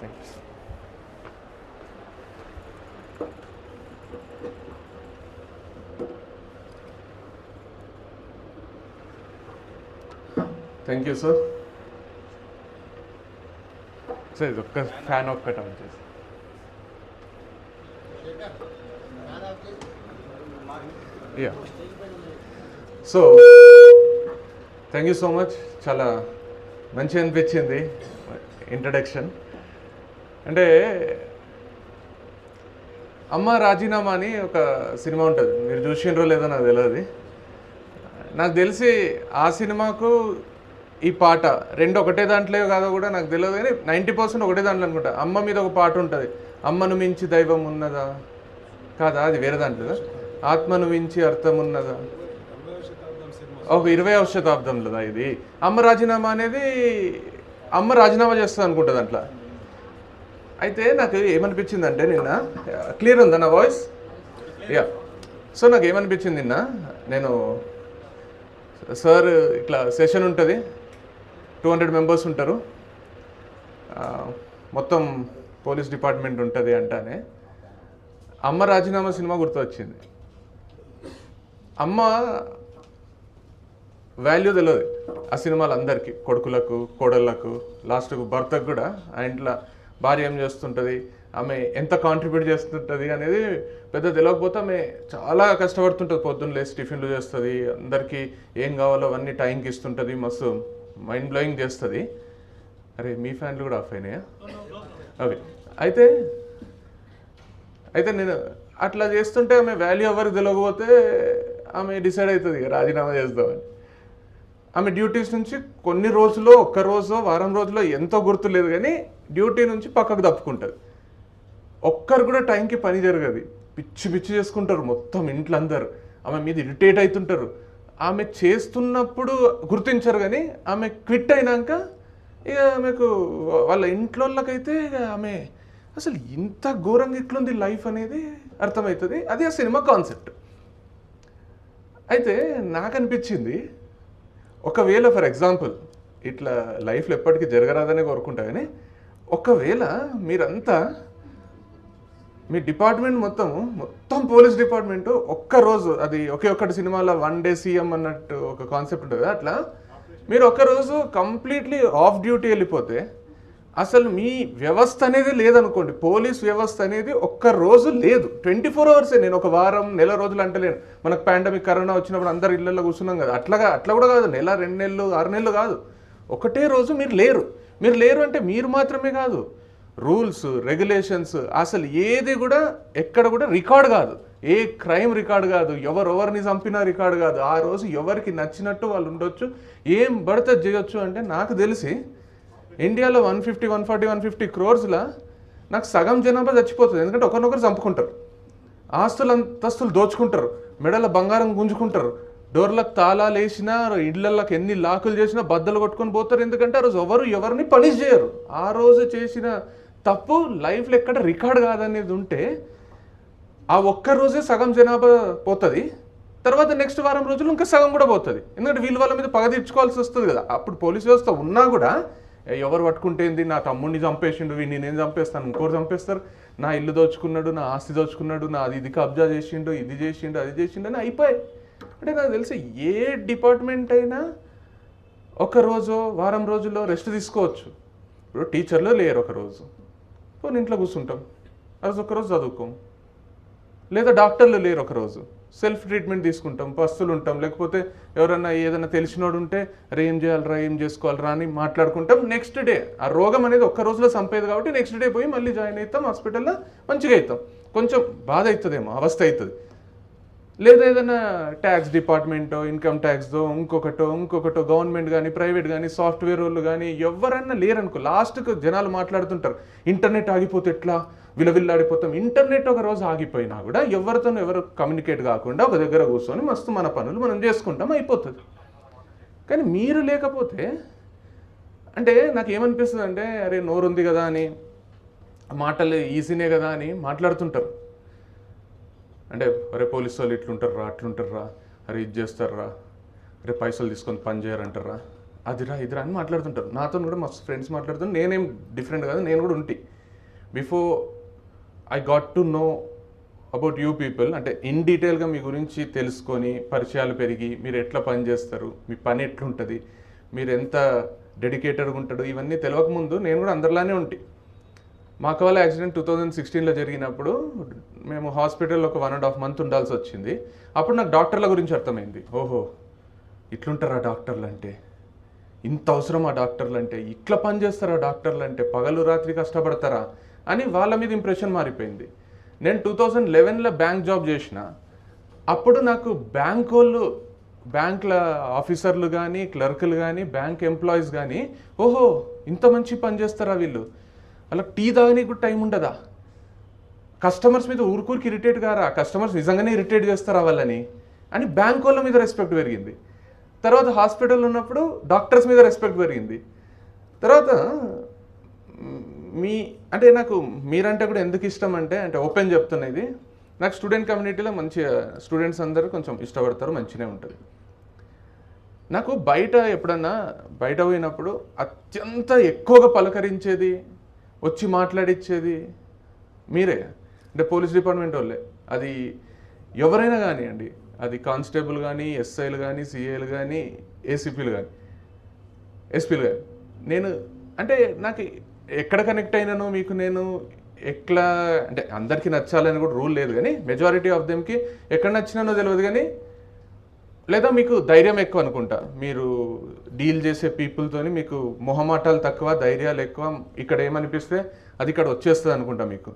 Thank you sir. Thank you sir. Sir ఇది ఒక్క fan ఒక్కటి ఆన్ చేసి. Yeah so thank you so much. చాలా మంచిగా అనిపించింది ఇంట్రడక్షన్. అంటే అమ్మ రాజీనామా అని ఒక సినిమా ఉంటుంది, మీరు చూసిండ్రో లేదో నాకు తెలియదు. నాకు తెలిసి ఆ సినిమాకు ఈ పాట రెండు ఒకటే దాంట్లో కాదో కూడా నాకు తెలియదు, కానీ 90% ఒకటే దాంట్లో అనుకుంటా. అమ్మ మీద ఒక పాట ఉంటుంది, అమ్మను మించి దైవం ఉన్నదా కాదా, అది వేరే దాంట్లో. ఆత్మను మించి అర్థం ఉన్నదా, ఒక 20వ శతాబ్దంలోదా ఇది. అమ్మ రాజీనామా అనేది అమ్మ రాజీనామా చేస్తుంది అనుకుంటుంది దాంట్లో. అయితే నాకు ఏమనిపించిందంటే నిన్న, క్లియర్ ఉందా నా వాయిస్? యా. సో నాకు ఏమనిపించింది నిన్న, నేను సార్ ఇట్లా సెషన్ ఉంటుంది, 200 మెంబర్స్ ఉంటారు, మొత్తం పోలీస్ డిపార్ట్మెంట్ ఉంటుంది అంటానే అమ్మ రాజీనామా సినిమా గుర్తొచ్చింది. అమ్మ వాల్యూ తెలియదు ఆ సినిమాలు అందరికీ, కొడుకులకు కోడళ్ళకు లాస్ట్కు భర్తకు కూడా. ఆ ఇంట్లో భార్య ఏం చేస్తుంటుంది, ఆమె ఎంత కాంట్రిబ్యూట్ చేస్తుంటుంది అనేది పెద్ద తెలియకపోతే ఆమె చాలా కష్టపడుతుంటుంది. పొద్దున్న లేసి టిఫిన్లు చేస్తుంది, అందరికీ ఏం కావాలో అవన్నీ టైంకి ఇస్తుంటుంది, మస్తు మైండ్ బ్లోయింగ్ చేస్తుంది. అరే మీ ఫ్యాన్లు కూడా ఆఫ్ అయినాయా? ఓకే. అయితే నేను అట్లా చేస్తుంటే ఆమె వాల్యూ ఎవరికి తెలియకపోతే ఆమె డిసైడ్ అవుతుంది రాజీనామా చేద్దామని. ఆమె డ్యూటీస్ నుంచి కొన్ని రోజులు, ఒక్క రోజు వారం రోజుల్లో ఎంతో గుర్తులేదు, కానీ డ్యూటీ నుంచి పక్కకు తప్పుకుంటుంది. ఒక్కరు కూడా టైంకి పని జరగదు, పిచ్చి పిచ్చి చేసుకుంటారు మొత్తం ఇంట్లో అందరు. ఆమె మీద ఇరిటేట్ అవుతుంటారు. ఆమె చేస్తున్నప్పుడు గుర్తించరు, కానీ ఆమె క్విట్ అయినాక ఇక ఆమెకు వాళ్ళ ఇంట్లోళ్ళకైతే ఆమె అసలు ఇంత ఘోరంగా ఇట్లుంది లైఫ్ అనేది అర్థమవుతుంది. అది ఆ సినిమా కాన్సెప్ట్. అయితే నాకు అనిపించింది, ఒకవేళ ఫర్ ఎగ్జాంపుల్ ఇట్లా లైఫ్లో ఎప్పటికీ జరగరాదనే కోరుకుంటా, కానీ ఒకవేళ మీరంతా మీ డిపార్ట్మెంట్ మొత్తం పోలీస్ డిపార్ట్మెంట్ ఒక్కరోజు, అది ఒకే ఒక్కటి సినిమాలో 1 డే సీఎం అన్నట్టు ఒక కాన్సెప్ట్ ఉంటుంది, అట్లా మీరు ఒక్కరోజు కంప్లీట్లీ ఆఫ్ డ్యూటీ వెళ్ళిపోతే అసలు మీ వ్యవస్థ అనేది లేదనుకోండి. పోలీస్ వ్యవస్థ అనేది ఒక్కరోజు లేదు, 24 అవర్సే. నేను ఒక వారం నెల రోజులు అంటలేను, మనకు పాండమిక్ కరోనా వచ్చినప్పుడు అందరు ఇళ్ళల్లో కూర్చున్నాం కదా, అట్లా కూడా కాదు. నెల 2 నెలలు 6 నెలలు కాదు, ఒకటే రోజు మీరు లేరు అంటే మీరు మాత్రమే కాదు, రూల్స్ రెగ్యులేషన్స్ అసలు ఏది కూడా ఎక్కడ కూడా రికార్డ్ కాదు, ఏ క్రైమ్ రికార్డ్ కాదు, ఎవరిని చంపినా రికార్డ్ కాదు. ఆ రోజు ఎవరికి నచ్చినట్టు వాళ్ళు ఉండొచ్చు, ఏం పడితే చేయొచ్చు. అంటే నాకు తెలిసి ఇండియాలో 150, 140, 150 crores నాకు సగం జనాభా చచ్చిపోతుంది. ఎందుకంటే ఒకరినొకరు చంపుకుంటారు, అంతస్తులు దోచుకుంటారు, మెడల బంగారం గుంజుకుంటారు, డోర్లకు తాళాలు వేసినా, ఇళ్లకి ఎన్ని లాకులు చేసినా బద్దలు కొట్టుకొని పోతారు. ఎందుకంటే ఆ రోజు ఎవరిని పనిష్ చేయరు. ఆ రోజు చేసిన తప్పు లైఫ్లో ఎక్కడ రికార్డ్ కాదనేది ఉంటే ఆ ఒక్క రోజే సగం జనాభా పోతుంది. తర్వాత నెక్స్ట్ వారం రోజులు ఇంకా సగం కూడా పోతుంది. ఎందుకంటే వీళ్ళు వాళ్ళ మీద పగ తీర్చుకోవాల్సి వస్తుంది కదా. అప్పుడు పోలీస్ వ్యవస్థ ఉన్నా కూడా ఎవరు పట్టుకుంటేంది, నా తమ్ముడిని చంపేసిండు, నేను చంపేస్తాను, ఇంకోటి చంపేస్తారు, నా ఇల్లు దోచుకున్నాడు, నా ఆస్తి దోచుకున్నాడు, నా ఇది కబ్జా చేసిండు, ఇది చేసిండు, అది చేసిండు అని అయిపోయాయి. అంటే నాకు తెలిసి ఏ డిపార్ట్మెంట్ అయినా ఒక రోజు వారం రోజుల్లో రెస్ట్ తీసుకోవచ్చు. ఇప్పుడు టీచర్లు లేరు ఒకరోజు, పోనీ ఇంట్లో కూర్చుంటాం, ఆ రోజు ఒకరోజు చదువుకోం. లేదా డాక్టర్లు లేరు ఒకరోజు, సెల్ఫ్ ట్రీట్మెంట్ తీసుకుంటాం, పస్తులు ఉంటాం. లేకపోతే ఎవరన్నా ఏదైనా తెలిసినోడు ఉంటే అరే ఏం చేయాలరా, ఏం చేసుకోవాలరా అని మాట్లాడుకుంటాం. నెక్స్ట్ డే ఆ రోగం అనేది ఒక్క రోజులో చంపేది కాబట్టి నెక్స్ట్ డే పోయి మళ్ళీ జాయిన్ అవుతాం హాస్పిటల్లో, మంచిగా అవుతాం. కొంచెం బాధ అవుతుందేమో, అవస్థ అవుతుంది. లేదా ఏదైనా ట్యాక్స్ డిపార్ట్మెంటో, ఇన్కమ్ ట్యాక్స్దో, ఇంకొకటో గవర్నమెంట్ కానీ ప్రైవేట్ కానీ సాఫ్ట్వేర్ వాళ్ళు కానీ ఎవరన్నా లేరనుకో, లాస్ట్కు జనాలు మాట్లాడుతుంటారు ఇంటర్నెట్ ఆగిపోతే ఎట్లా, విలవిల్లాడిపోతాం. ఇంటర్నెట్ ఒక రోజు ఆగిపోయినా కూడా ఎవరు కమ్యూనికేట్ కాకుండా ఒక దగ్గర కూర్చొని మస్తు మన పనులు మనం చేసుకుంటాం, అయిపోతుంది. కానీ మీరు లేకపోతే అంటే నాకు ఏమనిపిస్తుంది అంటే, అరే నోరుంది కదా అని, మాటలు ఈజీనే కదా అని మాట్లాడుతుంటారు. అంటే అరే పోలీసు వాళ్ళు ఇట్లుంటారా, అట్లుంటారా, అరే ఇది చేస్తారా, అరే పైసలు తీసుకొని పని చేయరంటారా, అదిరా ఇదిరా అని మాట్లాడుతుంటారు. నాతో కూడా మస్తు ఫ్రెండ్స్ మాట్లాడుతుంటారు. నేనేం డిఫరెంట్ కాదు, నేను కూడా ఉంటే before I got to know about you people, అంటే ఇన్ డీటెయిల్గా మీ గురించి తెలుసుకొని పరిచయాలు పెరిగి మీరు ఎట్లా పని చేస్తారు, మీ పని ఎట్లుంటుంది, మీరు ఎంత డెడికేటెడ్గా ఉంటాడు, ఇవన్నీ తెలియకముందు నేను కూడా అందరిలానే ఉంటే. మా అక్క వాళ్ళ యాక్సిడెంట్ 2016లో జరిగినప్పుడు మేము హాస్పిటల్లో ఒక 1.5 months ఉండాల్సి వచ్చింది. అప్పుడు నాకు డాక్టర్ల గురించి అర్థమైంది. ఓహో, ఇట్లుంటారా డాక్టర్లు అంటే, ఇంత అవసరం ఆ డాక్టర్లు అంటే, ఇట్లా పని చేస్తారా డాక్టర్లు అంటే, పగలు రాత్రి కష్టపడతారా అని వాళ్ళ మీద ఇంప్రెషన్ మారిపోయింది. నేను 2011లో బ్యాంక్ జాబ్ చేసిన. అప్పుడు నాకు బ్యాంకుల ఆఫీసర్లు కానీ, క్లర్కులు కానీ, బ్యాంక్ ఎంప్లాయీస్ కానీ, ఓహో ఇంత మంచి పని చేస్తారా వీళ్ళు, అలా టీ తాగనీకి కూడా టైం ఉండదా, కస్టమర్స్ మీద ఊరికి ఇరిటేట్ కారా, కస్టమర్స్ నిజంగానే ఇరిటేట్ చేస్తారా వాళ్ళని అని బ్యాంక్ వాళ్ళ మీద రెస్పెక్ట్ పెరిగింది. తర్వాత హాస్పిటల్ ఉన్నప్పుడు డాక్టర్స్ మీద రెస్పెక్ట్ పెరిగింది. తర్వాత అంటే నాకు మీరంటే కూడా ఎందుకు ఇష్టం అంటే ఓపెన్ చెప్తున్నది, నాకు స్టూడెంట్ కమ్యూనిటీలో మంచిగా స్టూడెంట్స్ అందరూ కొంచెం ఇష్టపడతారు, మంచిగానే ఉంటుంది. నాకు ఎప్పుడన్నా బయట పోయినప్పుడు అత్యంత ఎక్కువగా పలకరించేది, వచ్చి మాట్లాడిచ్చేది మీరే, అంటే పోలీస్ డిపార్ట్మెంట్ వాళ్ళే. అది ఎవరైనా కానివ్వండి, అది కానిస్టేబుల్ కానీ, ఎస్ఐలు కానీ, సిఐలు కానీ, ఏసీపీలు కానీ, ఎస్పీలు కానీ. నేను అంటే నాకు ఎక్కడ కనెక్ట్ అయినానో మీకు నేను ఎట్లా అంటే అందరికీ నచ్చాలని కూడా రూల్ లేదు, కానీ మెజారిటీ ఆఫ్ దెమ్కి ఎక్కడ నచ్చినానో తెలియదు. కానీ లేదా మీకు ధైర్యం ఎక్కువ అనుకుంటా, మీరు డీల్ చేసే పీపుల్తోని మీకు మొహమాటాలు తక్కువ, ధైర్యాలు ఎక్కువ. ఇక్కడ ఏమనిపిస్తే అది ఇక్కడ వచ్చేస్తుంది అనుకుంటా మీకు.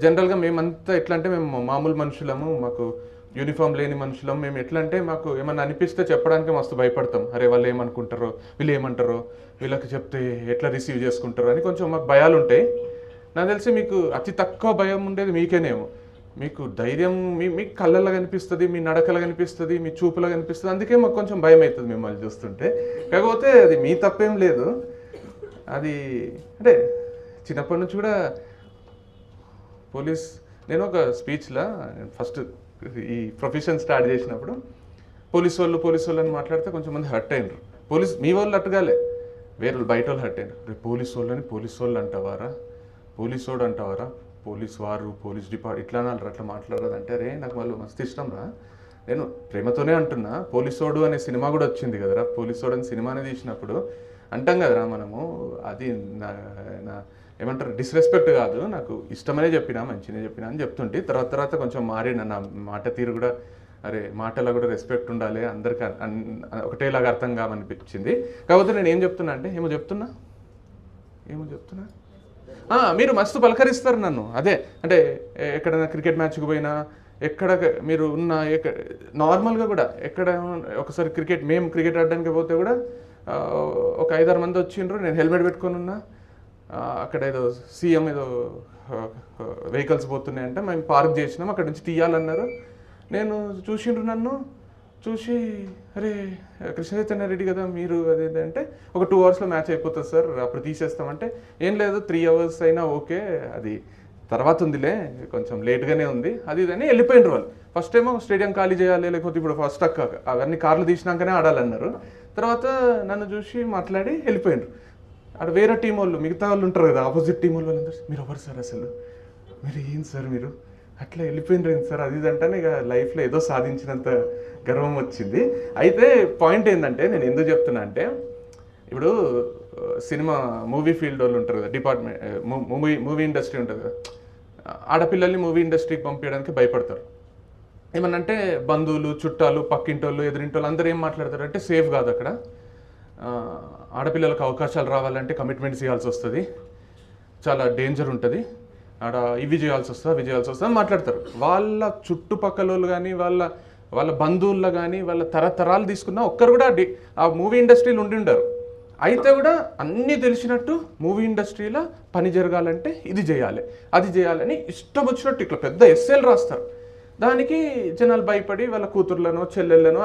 జనరల్గా మేమంతా ఎట్లా అంటే మేము మామూలు మనుషులము, మాకు యూనిఫామ్ లేని మనుషులం. మేము ఎట్లా అంటే మాకు ఏమన్నా అనిపిస్తే చెప్పడానికి మస్తు భయపడతాం. అరే వాళ్ళు ఏమనుకుంటారో, వీళ్ళు ఏమంటారో, వీళ్ళకి చెప్తే ఎట్లా రిసీవ్ చేసుకుంటారో అని కొంచెం మాకు భయాలు ఉంటాయి. నాకు తెలిసి మీకు అతి తక్కువ భయం ఉండేది మీకేనేమో. మీకు ధైర్యం మీకు కళ్ళల్లో కనిపిస్తుంది, మీ నడకలో కనిపిస్తుంది, మీ చూపులో కనిపిస్తుంది. అందుకే మాకు కొంచెం భయం అవుతుంది మిమ్మల్ని చూస్తుంటే. కాకపోతే అది మీ తప్పేం లేదు. అది అంటే చిన్నప్పటి నుంచి కూడా నేను ఒక స్పీచ్లో ఫస్ట్ ఈ ప్రొఫెషన్ స్టార్ట్ చేసినప్పుడు పోలీసు వాళ్ళు అని మాట్లాడితే కొంచెం మంది హర్ట్ అయినరు. మీ వాళ్ళు అట్టుగాలే, వేరే బయట వాళ్ళు హర్ట్ అయినారు. రేపు పోలీసు వాళ్ళు అంటావారా, పోలీసోడు అంటావారా, పోలీస్ వారు, పోలీస్ డిపార్ట్మెంట్ ఇట్లా అనాలి, అట్లా మాట్లాడదు అంటే, రే నాకు వాళ్ళు మస్తు ఇష్టం రా, నేను ప్రేమతోనే అంటున్నా. పోలీసోడు అనే సినిమా కూడా వచ్చింది కదరా, పోలీసోడు అనే సినిమానే తీసినప్పుడు అంటాం కదరా మనము, అది నా ఏమంటారు డిస్రెస్పెక్ట్ కాదు, నాకు ఇష్టమనే చెప్పినా, మంచినే చెప్పినా అని చెప్తుంటే తర్వాత కొంచెం మారిన నా మాట తీరు కూడా, అరే మాటలో కూడా రెస్పెక్ట్ ఉండాలి, అందరికీ ఒకటేలాగా అర్థం కావనిపించింది. కాకపోతే నేను ఏం చెప్తున్నా అంటే ఏమో చెప్తున్నా మీరు మస్తు పలకరిస్తారు నన్ను. అదే అంటే ఎక్కడైనా క్రికెట్ మ్యాచ్కి పోయినా, ఎక్కడ మీరు ఉన్న నార్మల్గా కూడా ఎక్కడ ఒకసారి మేము క్రికెట్ ఆడడానికి పోతే కూడా ఒక 5-6 మంది వచ్చిండ్రు, నేను హెల్మెట్ పెట్టుకొని ఉన్నా. అక్కడ ఏదో సీఎం ఏదో వెహికల్స్ పోతున్నాయంటే మేము పార్క్ చేసినాం, అక్కడ నుంచి తీయాలన్నారు. నేను చూసిండ్రు, నన్ను చూసి అరే కృష్ణ చైతన్య రెడ్డి కదా మీరు, అదేంటంటే ఒక 2 hours మ్యాచ్ అయిపోతుంది సార్, అప్పుడు తీసేస్తామంటే ఏం లేదు 3 hours అయినా ఓకే, అది తర్వాత ఉందిలే, కొంచెం లేట్గానే ఉంది అది ఇదని వెళ్ళిపోయినారు వాళ్ళు. ఫస్ట్ ఏమో స్టేడియం ఖాళీ చేయాలి, లేకపోతే ఇప్పుడు ఫస్ట్ అవన్నీ కార్లు తీసినాకనే ఆడాలన్నారు. తర్వాత నన్ను చూసి మాట్లాడి వెళ్ళిపోయినారు. అక్కడ వేరే టీం వాళ్ళు, మిగతా వాళ్ళు ఉంటారు కదా, ఆపోజిట్ టీం వాళ్ళందరూ మీరు ఎవరు సార్, అసలు మీరు ఏం సార్, మీరు అట్లా వెళ్ళిపోయినారు ఏంటి సార్, అది ఇదంటే ఇక లైఫ్లో ఏదో సాధించినంత గర్వం వచ్చింది. అయితే పాయింట్ ఏంటంటే నేను ఎందుకు చెప్తున్నా అంటే, ఇప్పుడు మూవీ ఫీల్డ్ వాళ్ళు ఉంటారు కదా, మూవీ ఇండస్ట్రీ ఉంటుంది కదా, ఆడపిల్లల్ని మూవీ ఇండస్ట్రీకి పంపించడానికి భయపడతారు. ఏమన్నంటే బంధువులు, చుట్టాలు, పక్కింటోళ్ళు, ఎదురింటోళ్ళు అందరూ ఏం మాట్లాడతారు అంటే సేఫ్ కాదు అక్కడ, ఆడపిల్లలకు అవకాశాలు రావాలంటే కమిట్మెంట్స్ ఇవ్వాల్సి వస్తుంది, చాలా డేంజర్ ఉంటుంది, ఆడ ఇవి చేయాల్సి వస్తుంది అని మాట్లాడతారు. వాళ్ళ చుట్టుపక్కల వాళ్ళు కానీ, వాళ్ళ బంధువుల్లో కానీ, వాళ్ళ తరతరాలు తీసుకున్న ఒక్కరు కూడా ఆ మూవీ ఇండస్ట్రీలో ఉండి ఉండరు. అయితే కూడా అన్నీ తెలిసినట్టు మూవీ ఇండస్ట్రీలో పని జరగాలంటే ఇది చేయాలి, అది చేయాలని ఇష్టం వచ్చినట్టు ఇట్లా పెద్ద ఎస్ఏలు రాస్తారు. దానికి జనాలు భయపడి వాళ్ళ కూతుర్లను, చెల్లెళ్ళను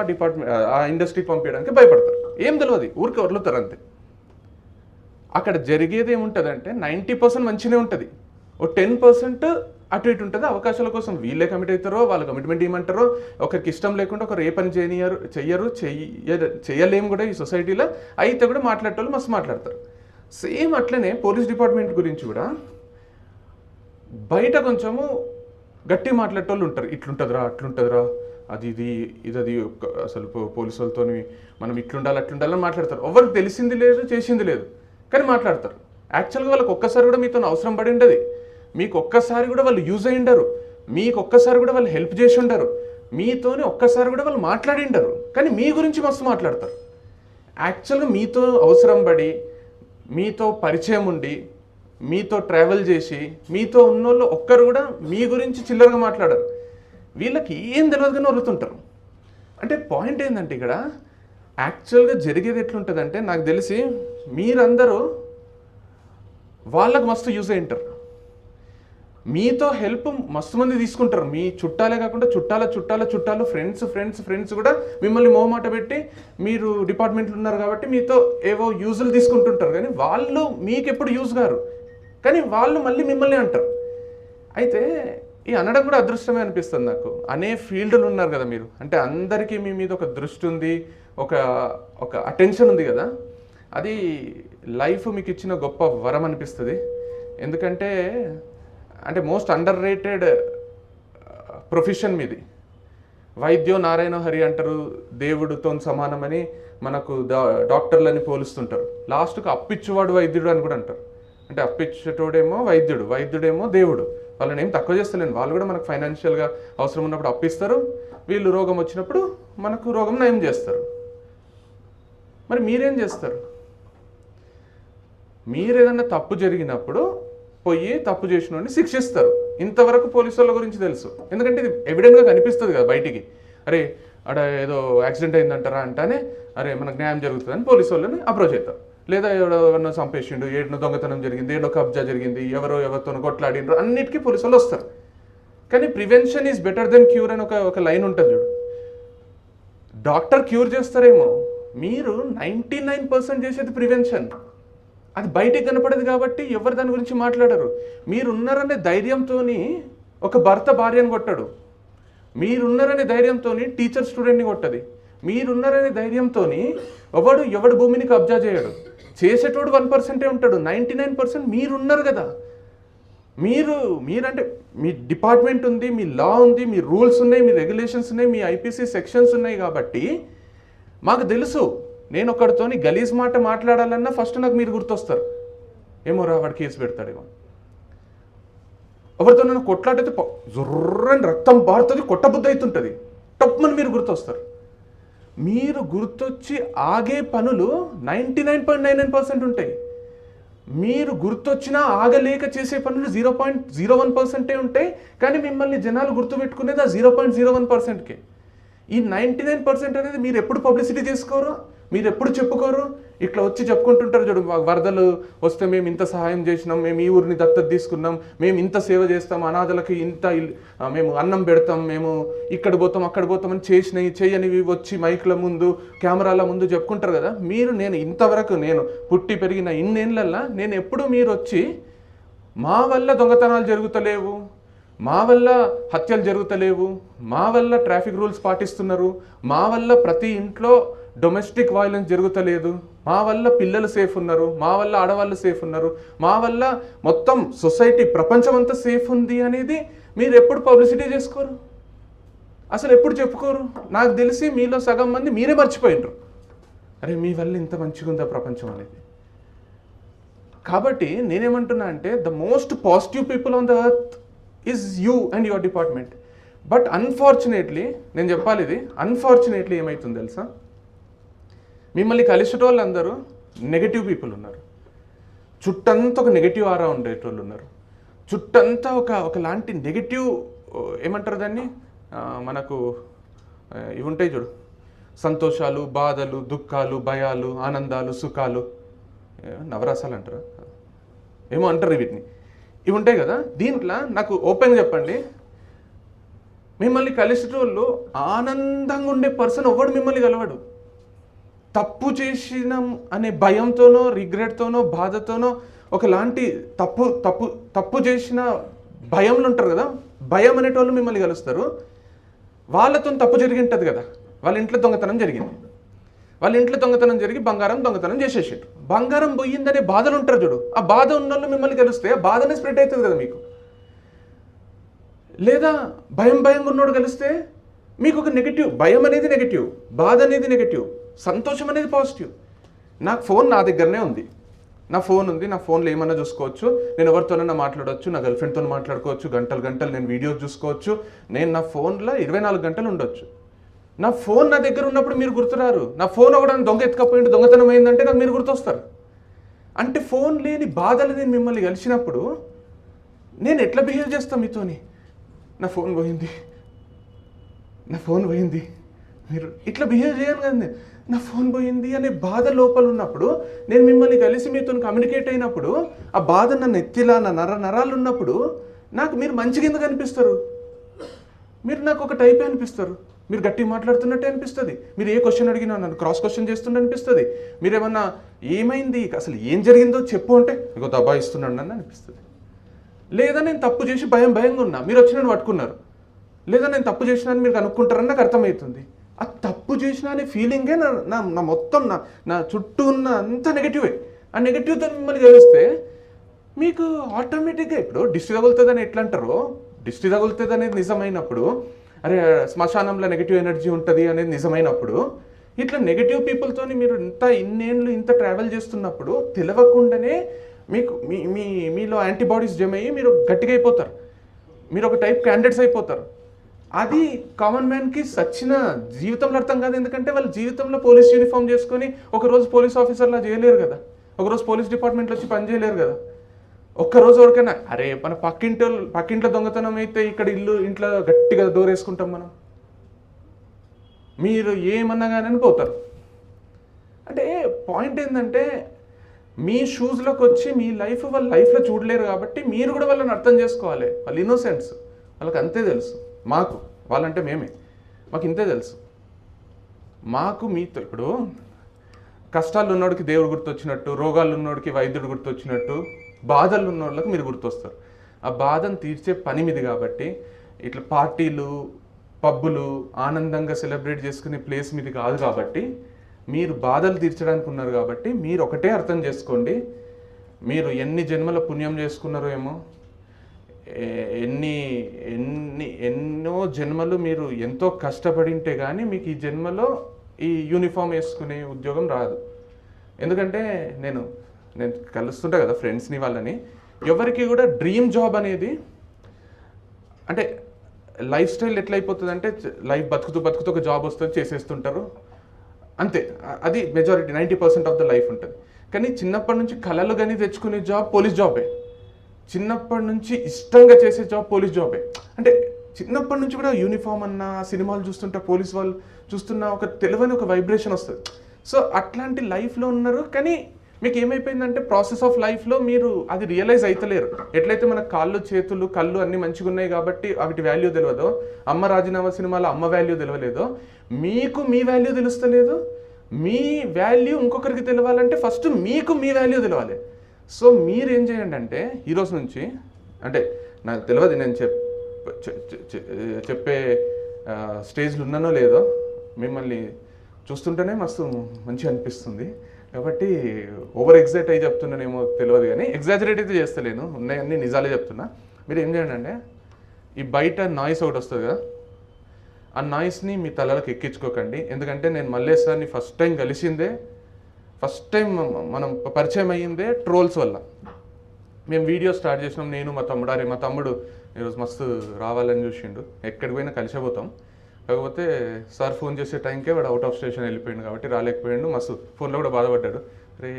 ఆ ఇండస్ట్రీకి పంపించడానికి భయపడతారు. ఏం తెలియదు, ఊరికి వదులుతారు అంతే. అక్కడ జరిగేది ఏముంటుంది 90% మంచిగానే ఉంటుంది, ఓ 10% అటు ఇటు ఉంటుంది. అవకాశాల కోసం వీళ్ళే కమిట్ అవుతారో, వాళ్ళు కమిట్మెంట్ ఏమంటారో, ఒకరికి ఇష్టం లేకుండా ఒకరు ఏ పని చేయలేము కూడా ఈ సొసైటీలో. అయితే కూడా మాట్లాడేటోళ్ళు మస్తు మాట్లాడతారు. సేమ్ అట్లనే పోలీస్ డిపార్ట్మెంట్ గురించి కూడా బయట కొంచెము గట్టి మాట్లాడేటోళ్ళు ఉంటారు, ఇట్లుంటుందిరా అట్లుంటుందిరా అది ఇది ఇది అది అసలు పోలీసు వాళ్ళతో మనం ఇట్లుండాలి అట్లుండాలని మాట్లాడతారు. ఎవరికి తెలిసింది లేదు చేసింది లేదు కానీ మాట్లాడతారు. యాక్చువల్గా వాళ్ళకి ఒక్కసారి కూడా మీతో అవసరం పడి ఉండదు, మీకు ఒక్కసారి కూడా వాళ్ళు యూజ్ అయి ఉండరు, మీకు ఒక్కసారి కూడా వాళ్ళు హెల్ప్ చేసి ఉండరు, మీతోనే ఒక్కసారి కూడా వాళ్ళు మాట్లాడి ఉండరు, కానీ మీ గురించి మస్తు మాట్లాడతారు. యాక్చువల్గా మీతో అవసరం పడి మీతో పరిచయం ఉండి మీతో ట్రావెల్ చేసి మీతో ఉన్నోళ్ళు ఒక్కరు కూడా మీ గురించి చిల్లరగా మాట్లాడరు. వీళ్ళకి ఏం తెలియదు కానీ వరుతుంటారు. అంటే పాయింట్ ఏంటంటే ఇక్కడ యాక్చువల్గా జరిగేది ఎట్లుంటుందంటే నాకు తెలిసి మీరందరూ వాళ్ళకు మస్తు యూజ్ అయి ఉంటారు, మీతో హెల్ప్ మస్తు మంది తీసుకుంటారు. మీ చుట్టాలే కాకుండా చుట్టాలు ఫ్రెండ్స్ కూడా మిమ్మల్ని మోమాట పెట్టి మీరు డిపార్ట్మెంట్లో ఉన్నారు కాబట్టి మీతో ఏవో యూజులు తీసుకుంటుంటారు, కానీ వాళ్ళు మీకు ఎప్పుడు యూజ్ గారు, కానీ వాళ్ళు మళ్ళీ మిమ్మల్ని అంటారు. అయితే ఈ అనడం కూడా అదృష్టమే అనిపిస్తుంది నాకు. అనే ఫీల్డ్లు ఉన్నారు కదా మీరు, అంటే అందరికీ మీ మీద ఒక దృష్టి ఉంది, ఒక అటెన్షన్ ఉంది కదా, అది లైఫ్ మీకు ఇచ్చిన గొప్ప వరం అనిపిస్తుంది. ఎందుకంటే అంటే మోస్ట్ అండర్ రేటెడ్ ప్రొఫెషన్ మీది. వైద్యో నారాయణ హరి అంటారు, దేవుడితో సమానమని మనకు డాక్టర్లని పోలుస్తుంటారు. లాస్ట్కు అప్పిచ్చువాడు వైద్యుడు అని కూడా అంటారు. అంటే అప్పిచ్చేటోడేమో వైద్యుడేమో దేవుడు. వాళ్ళని ఏం తక్కువ చేస్తలేను, వాళ్ళు కూడా మనకు ఫైనాన్షియల్గా అవసరం ఉన్నప్పుడు అప్పిస్తారు, వీళ్ళు రోగం వచ్చినప్పుడు మనకు రోగం నయం చేస్తారు. మరి మీరేం చేస్తారు? మీరు ఏదన్నా తప్పు జరిగినప్పుడు పోయి తప్పు చేసిన శిక్షిస్తారు. ఇంతవరకు పోలీసు వాళ్ళ గురించి తెలుసు, ఎందుకంటే ఇది ఎవిడెంట్గా కనిపిస్తుంది కదా బయటికి. అరే అక్కడ ఏదో యాక్సిడెంట్ అయిందంటారా అంటానే అరే మనకు న్యాయం జరుగుతుందని పోలీసు వాళ్ళని అప్రోచ్ అవుతారు. లేదా ఎవరినో చంపేసిండు, ఏడనో దొంగతనం జరిగింది, ఏడో కబ్జా జరిగింది, ఎవరితో కొట్లాడినరు, అన్నిటికీ పోలీసు వాళ్ళు వస్తారు. కానీ prevention is better than cure అని ఒక లైన్ ఉంటుంది చూడు. డాక్టర్ క్యూర్ చేస్తారేమో, మీరు 99% చేసేది ప్రివెన్షన్. అది బయటికి కనపడదు కాబట్టి ఎవరు దాని గురించి మాట్లాడరు. మీరున్నారనే ధైర్యంతో ఒక భర్త భార్యను కొట్టాడు, మీరున్నారనే ధైర్యంతో టీచర్ స్టూడెంట్ని కొట్టది, మీరున్నారనే ధైర్యంతో ఎవడు భూమిని కబ్జా చేయడు. చేసేటోడు 1% ఉంటాడు, 99% మీరున్నారు కదా. మీరంటే మీ డిపార్ట్మెంట్ ఉంది, మీ లా ఉంది, మీ రూల్స్ ఉన్నాయి, మీ రెగ్యులేషన్స్ ఉన్నాయి, మీ ఐపీసీ సెక్షన్స్ ఉన్నాయి. కాబట్టి మాకు తెలుసు, నేను ఒకరితోని గలీజ్ మాట మాట్లాడాలన్నా ఫస్ట్ నాకు మీరు గుర్తొస్తారు. ఏమో రా వాడు కేసు పెడతాడేమో. ఎవరితో నన్ను కొట్లాడితే జుర్రని రక్తం పారుతుంది, కొట్టబుద్ధి అవుతుంటుంది, టప్మని మీరు గుర్తొస్తారు. మీరు గుర్తొచ్చి ఆగే పనులు 99.99% ఉంటాయి. మీరు గుర్తొచ్చినా ఆగలేక చేసే పనులు 0.01% ఉంటాయి. కానీ మిమ్మల్ని జనాలు గుర్తుపెట్టుకునేది ఆ 0.01%కే. ఈ 99% అనేది మీరు ఎప్పుడు పబ్లిసిటీ చేసుకోరు, మీరు ఎప్పుడు చెప్పుకోరు. ఇట్లా వచ్చి చెప్పుకుంటుంటారు చూడు, వరదలు వస్తే మేము ఇంత సహాయం చేసినాం, మేము ఈ ఊరిని దత్తత తీసుకున్నాం, మేము ఇంత సేవ చేస్తాం, అనాథలకి ఇంత మేము అన్నం పెడతాం, మేము ఇక్కడ పోతాం అక్కడ పోతామని చేసినవి చేయనివి వచ్చి మైక్ల ముందు కెమెరాల ముందు చెప్పుకుంటారు కదా. నేను ఇంతవరకు నేను పుట్టి పెరిగిన ఇన్నేళ్ళల్లో నేను ఎప్పుడు మీరు వచ్చి మా వల్ల దొంగతనాలు జరుగుతలేవు, మా వల్ల హత్యలు జరుగుతలేవు, మా వల్ల ట్రాఫిక్ రూల్స్ పాటిస్తున్నారు, మా వల్ల ప్రతి ఇంట్లో డొమెస్టిక్ వైలెన్స్ జరుగుతలేదు, మా వల్ల పిల్లలు సేఫ్ ఉన్నారు, మా వల్ల ఆడవాళ్ళు సేఫ్ ఉన్నారు, మా వల్ల మొత్తం సొసైటీ ప్రపంచం అంతా సేఫ్ ఉంది అనేది మీరు ఎప్పుడు పబ్లిసిటీ చేసుకోరు, అసలు ఎప్పుడు చెప్పుకోరు. నాకు తెలిసి మీలో సగం మంది మీరే మర్చిపోయినరు, అరే మీ వల్ల ఇంత మంచిగా ఉందా ప్రపంచం అనేది. కాబట్టి నేనేమంటున్నా అంటే the most positive people on the earth is you and your department. But unfortunately నేను చెప్పాలి, ఇది అన్ఫార్చునేట్లీ ఏమవుతుంది తెలుసా, మిమ్మల్ని కలిసేటోళ్ళు అందరూ నెగటివ్ పీపుల్ ఉన్నారు, చుట్టంతా ఒక నెగటివ్ ఆరా ఉండేటోళ్ళు ఉన్నారు, చుట్టంతా ఒకలాంటి నెగటివ్ ఏమంటారు దాన్ని, మనకు ఇవి ఉంటాయి చూడు, సంతోషాలు, బాధలు, దుఃఖాలు, భయాలు, ఆనందాలు, సుఖాలు, నవరసాలు అంటారా ఏమో అంటారు, వీటిని ఇవి ఉంటాయి కదా. దీంట్లో నాకు ఓపెన్గా చెప్పండి, మిమ్మల్ని కలిసేటోళ్ళు ఆనందంగా ఉండే పర్సన్ ఎవడు మిమ్మల్ని కలవడు. తప్పు చేసినాం అనే భయంతోనో రిగ్రెట్తోనో బాధతోనో ఒకలాంటి తప్పు చేసిన భయంలో ఉంటారు కదా, భయం అనేటోళ్ళు మిమ్మల్ని కలుస్తారు. వాళ్ళతో తప్పు జరిగి ఉంటుంది కదా, వాళ్ళ ఇంట్లో దొంగతనం జరిగింది, వాళ్ళ ఇంట్లో దొంగతనం జరిగి బంగారం దొంగతనం చేసేసారు, బంగారం పోయిందనే బాధలు ఉంటారు చూడు, ఆ బాధ ఉన్న వాళ్ళు మిమ్మల్ని కలిస్తే ఆ బాధనే స్ప్రెడ్ అవుతుంది కదా మీకు. లేదా భయంగా ఉన్నోడు కలిస్తే మీకు ఒక నెగిటివ్, భయం అనేది నెగిటివ్, బాధ అనేది నెగిటివ్, సంతోషం అనేది పాజిటివ్. నాకు ఫోన్ నా దగ్గరనే ఉంది, నా ఫోన్ ఉంది, నా ఫోన్లో ఏమన్నా చూసుకోవచ్చు, నేను ఎవరితోనైనా మాట్లాడవచ్చు, నా గర్ల్ ఫ్రెండ్తో మాట్లాడుకోవచ్చు, గంటలు నేను వీడియోస్ చూసుకోవచ్చు, నేను నా ఫోన్లో 24 గంటలు ఉండొచ్చు. నా ఫోన్ నా దగ్గర ఉన్నప్పుడు మీరు గుర్తురారు. నా ఫోన్ ఒకటి దొంగ ఎత్తుకపోయింది, దొంగతనం అయిందంటే నాకు మీరు గుర్తొస్తారు. అంటే ఫోన్ లేని బాధలు నేను మిమ్మల్ని కలిసినప్పుడు నేను ఎట్లా బిహేవ్ చేస్తాను మీతోని? నా ఫోన్ పోయింది, మీరు ఇట్లా బిహేవ్ చేయాలి కదండి. నా ఫోన్ పోయింది అనే బాధ లోపల ఉన్నప్పుడు నేను మిమ్మల్ని కలిసి మీతో కమ్యూనికేట్ అయినప్పుడు ఆ బాధ నా నెత్తిలా నా నరాలు ఉన్నప్పుడు నాకు మీరు మంచి కింద కనిపిస్తారు, మీరు నాకు ఒక టైపే అనిపిస్తారు, మీరు గట్టిగా మాట్లాడుతున్నట్టే అనిపిస్తుంది, మీరు ఏ క్వశ్చన్ అడిగినా నన్ను క్రాస్ క్వశ్చన్ చేస్తుంటే అనిపిస్తుంది, మీరు ఏమన్నా ఏమైంది అసలు ఏం జరిగిందో చెప్పు అంటే ఇంకో దబాయిస్తున్నాడు అని అనిపిస్తుంది. లేదా నేను తప్పు చేసి భయంగా ఉన్నా, మీరు వచ్చి నన్ను పట్టుకున్నారు, లేదా నేను తప్పు చేసినాను మీరు కనుక్కుంటారని నాకు అర్థమవుతుంది. ఆ తప్పు చేసిన అనే ఫీలింగే నా మొత్తం నా చుట్టూ ఉన్న అంత నెగిటివే. ఆ నెగిటివ్తో మిమ్మల్ని కలిస్తే మీకు ఆటోమేటిక్గా ఇప్పుడు దిష్టి తగులుతుందని ఎట్లా అంటారో, దిష్టి తగులుతుంది అనేది నిజమైనప్పుడు, అరే శ్మశానంలో నెగిటివ్ ఎనర్జీ ఉంటుంది అనేది నిజమైనప్పుడు, ఇట్లా నెగిటివ్ పీపుల్తో మీరు ఇన్నేళ్ళు ఇంత ట్రావెల్ చేస్తున్నప్పుడు తెలియకుండానే మీకు మీలో యాంటీబాడీస్ జమ అయ్యి మీరు గట్టిగా అయిపోతారు, మీరు ఒక టైప్ క్యాండిడేట్స్ అయిపోతారు. అది కామన్ మ్యాన్కి సచ్చిన జీవితంలో అర్థం కాదు. ఎందుకంటే వాళ్ళు జీవితంలో పోలీస్ యూనిఫామ్ చేసుకొని ఒకరోజు పోలీస్ ఆఫీసర్లా చేయలేరు కదా, ఒకరోజు పోలీస్ డిపార్ట్మెంట్లో వచ్చి పని చేయలేరు కదా. ఒక్కరోజు ఎవరికైనా అరే మన పక్కింట్లో దొంగతనం అయితే ఇక్కడ ఇంట్లో గట్టిగా డోర్ వేసుకుంటాం మనం, మీరు ఏమన్నా కానీ పోతారు. అంటే పాయింట్ ఏంటంటే మీ షూస్లోకి వచ్చి మీ వాళ్ళ లైఫ్లో చూడలేరు కాబట్టి మీరు కూడా వాళ్ళని అర్థం చేసుకోవాలి. వాళ్ళు ఇన్నోసెంట్స్, వాళ్ళకి అంతే తెలుసు. మాకు వాళ్ళంటే మాకు ఇంతే తెలుసు. మాకు మీతో ఇప్పుడు కష్టాలు ఉన్నోడికి దేవుడు గుర్తొచ్చినట్టు, రోగాలు ఉన్నోడికి వైద్యుడు గుర్తొచ్చినట్టు, బాధలు ఉన్నోళ్ళకి మీరు గుర్తొస్తారు. ఆ బాధను తీర్చే పని మీది కాబట్టి ఇట్లా పార్టీలు పబ్బులు ఆనందంగా సెలబ్రేట్ చేసుకునే ప్లేస్ మీది కాదు కాబట్టి, మీరు బాధలు తీర్చడానికి ఉన్నారు కాబట్టి మీరు ఒకటే అర్థం చేసుకోండి, మీరు ఎన్ని జన్మల పుణ్యం చేసుకున్నారో ఏమో, ఎన్నో జన్మలు మీరు ఎంతో కష్టపడింటే కానీ మీకు ఈ జన్మలో ఈ యూనిఫామ్ వేసుకునే ఉద్యోగం రాదు. ఎందుకంటే నేను కలుస్తుంటా కదా ఫ్రెండ్స్ని వాళ్ళని, ఎవరికి కూడా డ్రీమ్ జాబ్ అనేది అంటే లైఫ్ స్టైల్ ఎట్లయిపోతుంది అంటే లైఫ్ బతుకుతూ ఒక జాబ్ వస్తుంది చేసేస్తుంటారు అంతే. అది మెజారిటీ 90% ఆఫ్ ద లైఫ్ ఉంటుంది. కానీ చిన్నప్పటి నుంచి కళలు కానీ తెచ్చుకునే జాబ్ పోలీస్ జాబే, చిన్నప్పటి నుంచి ఇష్టంగా చేసే జాబ్ పోలీస్ జాబే. అంటే చిన్నప్పటి నుంచి కూడా యూనిఫామ్ అన్న సినిమాలు చూస్తుంటే పోలీస్ వాళ్ళు చూస్తున్న ఒక తెలియని ఒక వైబ్రేషన్ వస్తుంది. సో అట్లాంటి లైఫ్లో ఉన్నారు. కానీ మీకు ఏమైపోయిందంటే ప్రాసెస్ ఆఫ్ లైఫ్లో మీరు అది రియలైజ్ అవుతలేరు. ఎట్లయితే మన కాళ్ళు చేతులు కళ్ళు అన్నీ మంచిగా ఉన్నాయి కాబట్టి వాటి వాల్యూ తెలియదో, అమ్మ రాజీనామా సినిమాలో అమ్మ వాల్యూ తెలియలేదో, మీకు మీ వాల్యూ తెలుస్తలేదు. మీ వాల్యూ ఇంకొకరికి తెలియాలంటే ఫస్ట్ మీకు మీ వాల్యూ తెలియాలి. సో మీరు ఏం చేయండి అంటే ఈరోజు నుంచి, అంటే నాకు తెలియదు నేను చెప్పే స్టేజ్లో ఉన్నానో లేదో, మిమ్మల్ని చూస్తుంటేనే మస్తు మంచిగా అనిపిస్తుంది కాబట్టి ఓవర్ ఎగ్జైట్ అయ్యి చెప్తున్నానేమో తెలియదు, కానీ ఎగ్జాజరేట్ అయితే చేస్తలేను, ఉన్నాయన్నీ నిజాలే చెప్తున్నా. మీరు ఏం చేయండి అంటే ఈ బయట నాయిస్ ఒకటి వస్తుంది కదా, ఆ నాయిస్ని మీ తలలకు ఎక్కించుకోకండి. ఎందుకంటే నేను మల్లేష్ సార్ని ఫస్ట్ టైం మనం పరిచయం అయ్యిందే ట్రోల్స్ వల్ల. మేము వీడియో స్టార్ట్ చేసినాం, నేను మా తమ్ముడు ఈరోజు మస్తు రావాలని చూసిండు, ఎక్కడికి పోయినా కలిసిపోతాం. కాకపోతే సార్ ఫోన్ చేసే టైంకే వాడు అవుట్ ఆఫ్ స్టేషన్ వెళ్ళిపోయాడు కాబట్టి రాలేకపోయాడు. మస్తు ఫోన్లో కూడా బాధపడ్డాడు, రే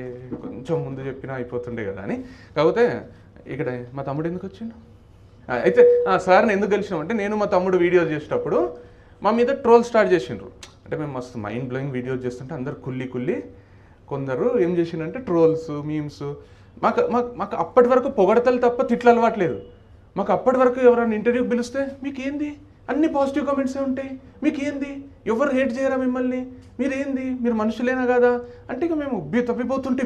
కొంచెం ముందు చెప్పినా అయిపోతుండే కదా అని. కాకపోతే ఇక్కడ మా తమ్ముడు ఎందుకు వచ్చిండు అయితే సార్ని ఎందుకు కలిసినాం అంటే, నేను మా తమ్ముడు వీడియోస్ చేసేటప్పుడు మా మీద ట్రోల్ స్టార్ట్ చేసిండ్రు. అంటే మేము మస్తు మైండ్ బ్లోయింగ్ వీడియోస్ చేస్తుంటే అందరు కుల్లి కొందరు ఏం చేసిండంటే ట్రోల్స్ మీమ్స్. మాకు అప్పటి వరకు పొగడతలు తప్ప తిట్లు అలవాట్లేదు. మాకు అప్పటి వరకు ఎవరైనా ఇంటర్వ్యూకి పిలిస్తే మీకేంది అన్ని పాజిటివ్ కామెంట్సే ఉంటాయి, మీకేంది ఎవరు హేట్ చేయరా మిమ్మల్ని, మీరు మనుషులేనా కదా అంటే ఇక మేము తప్పిపోతుంటే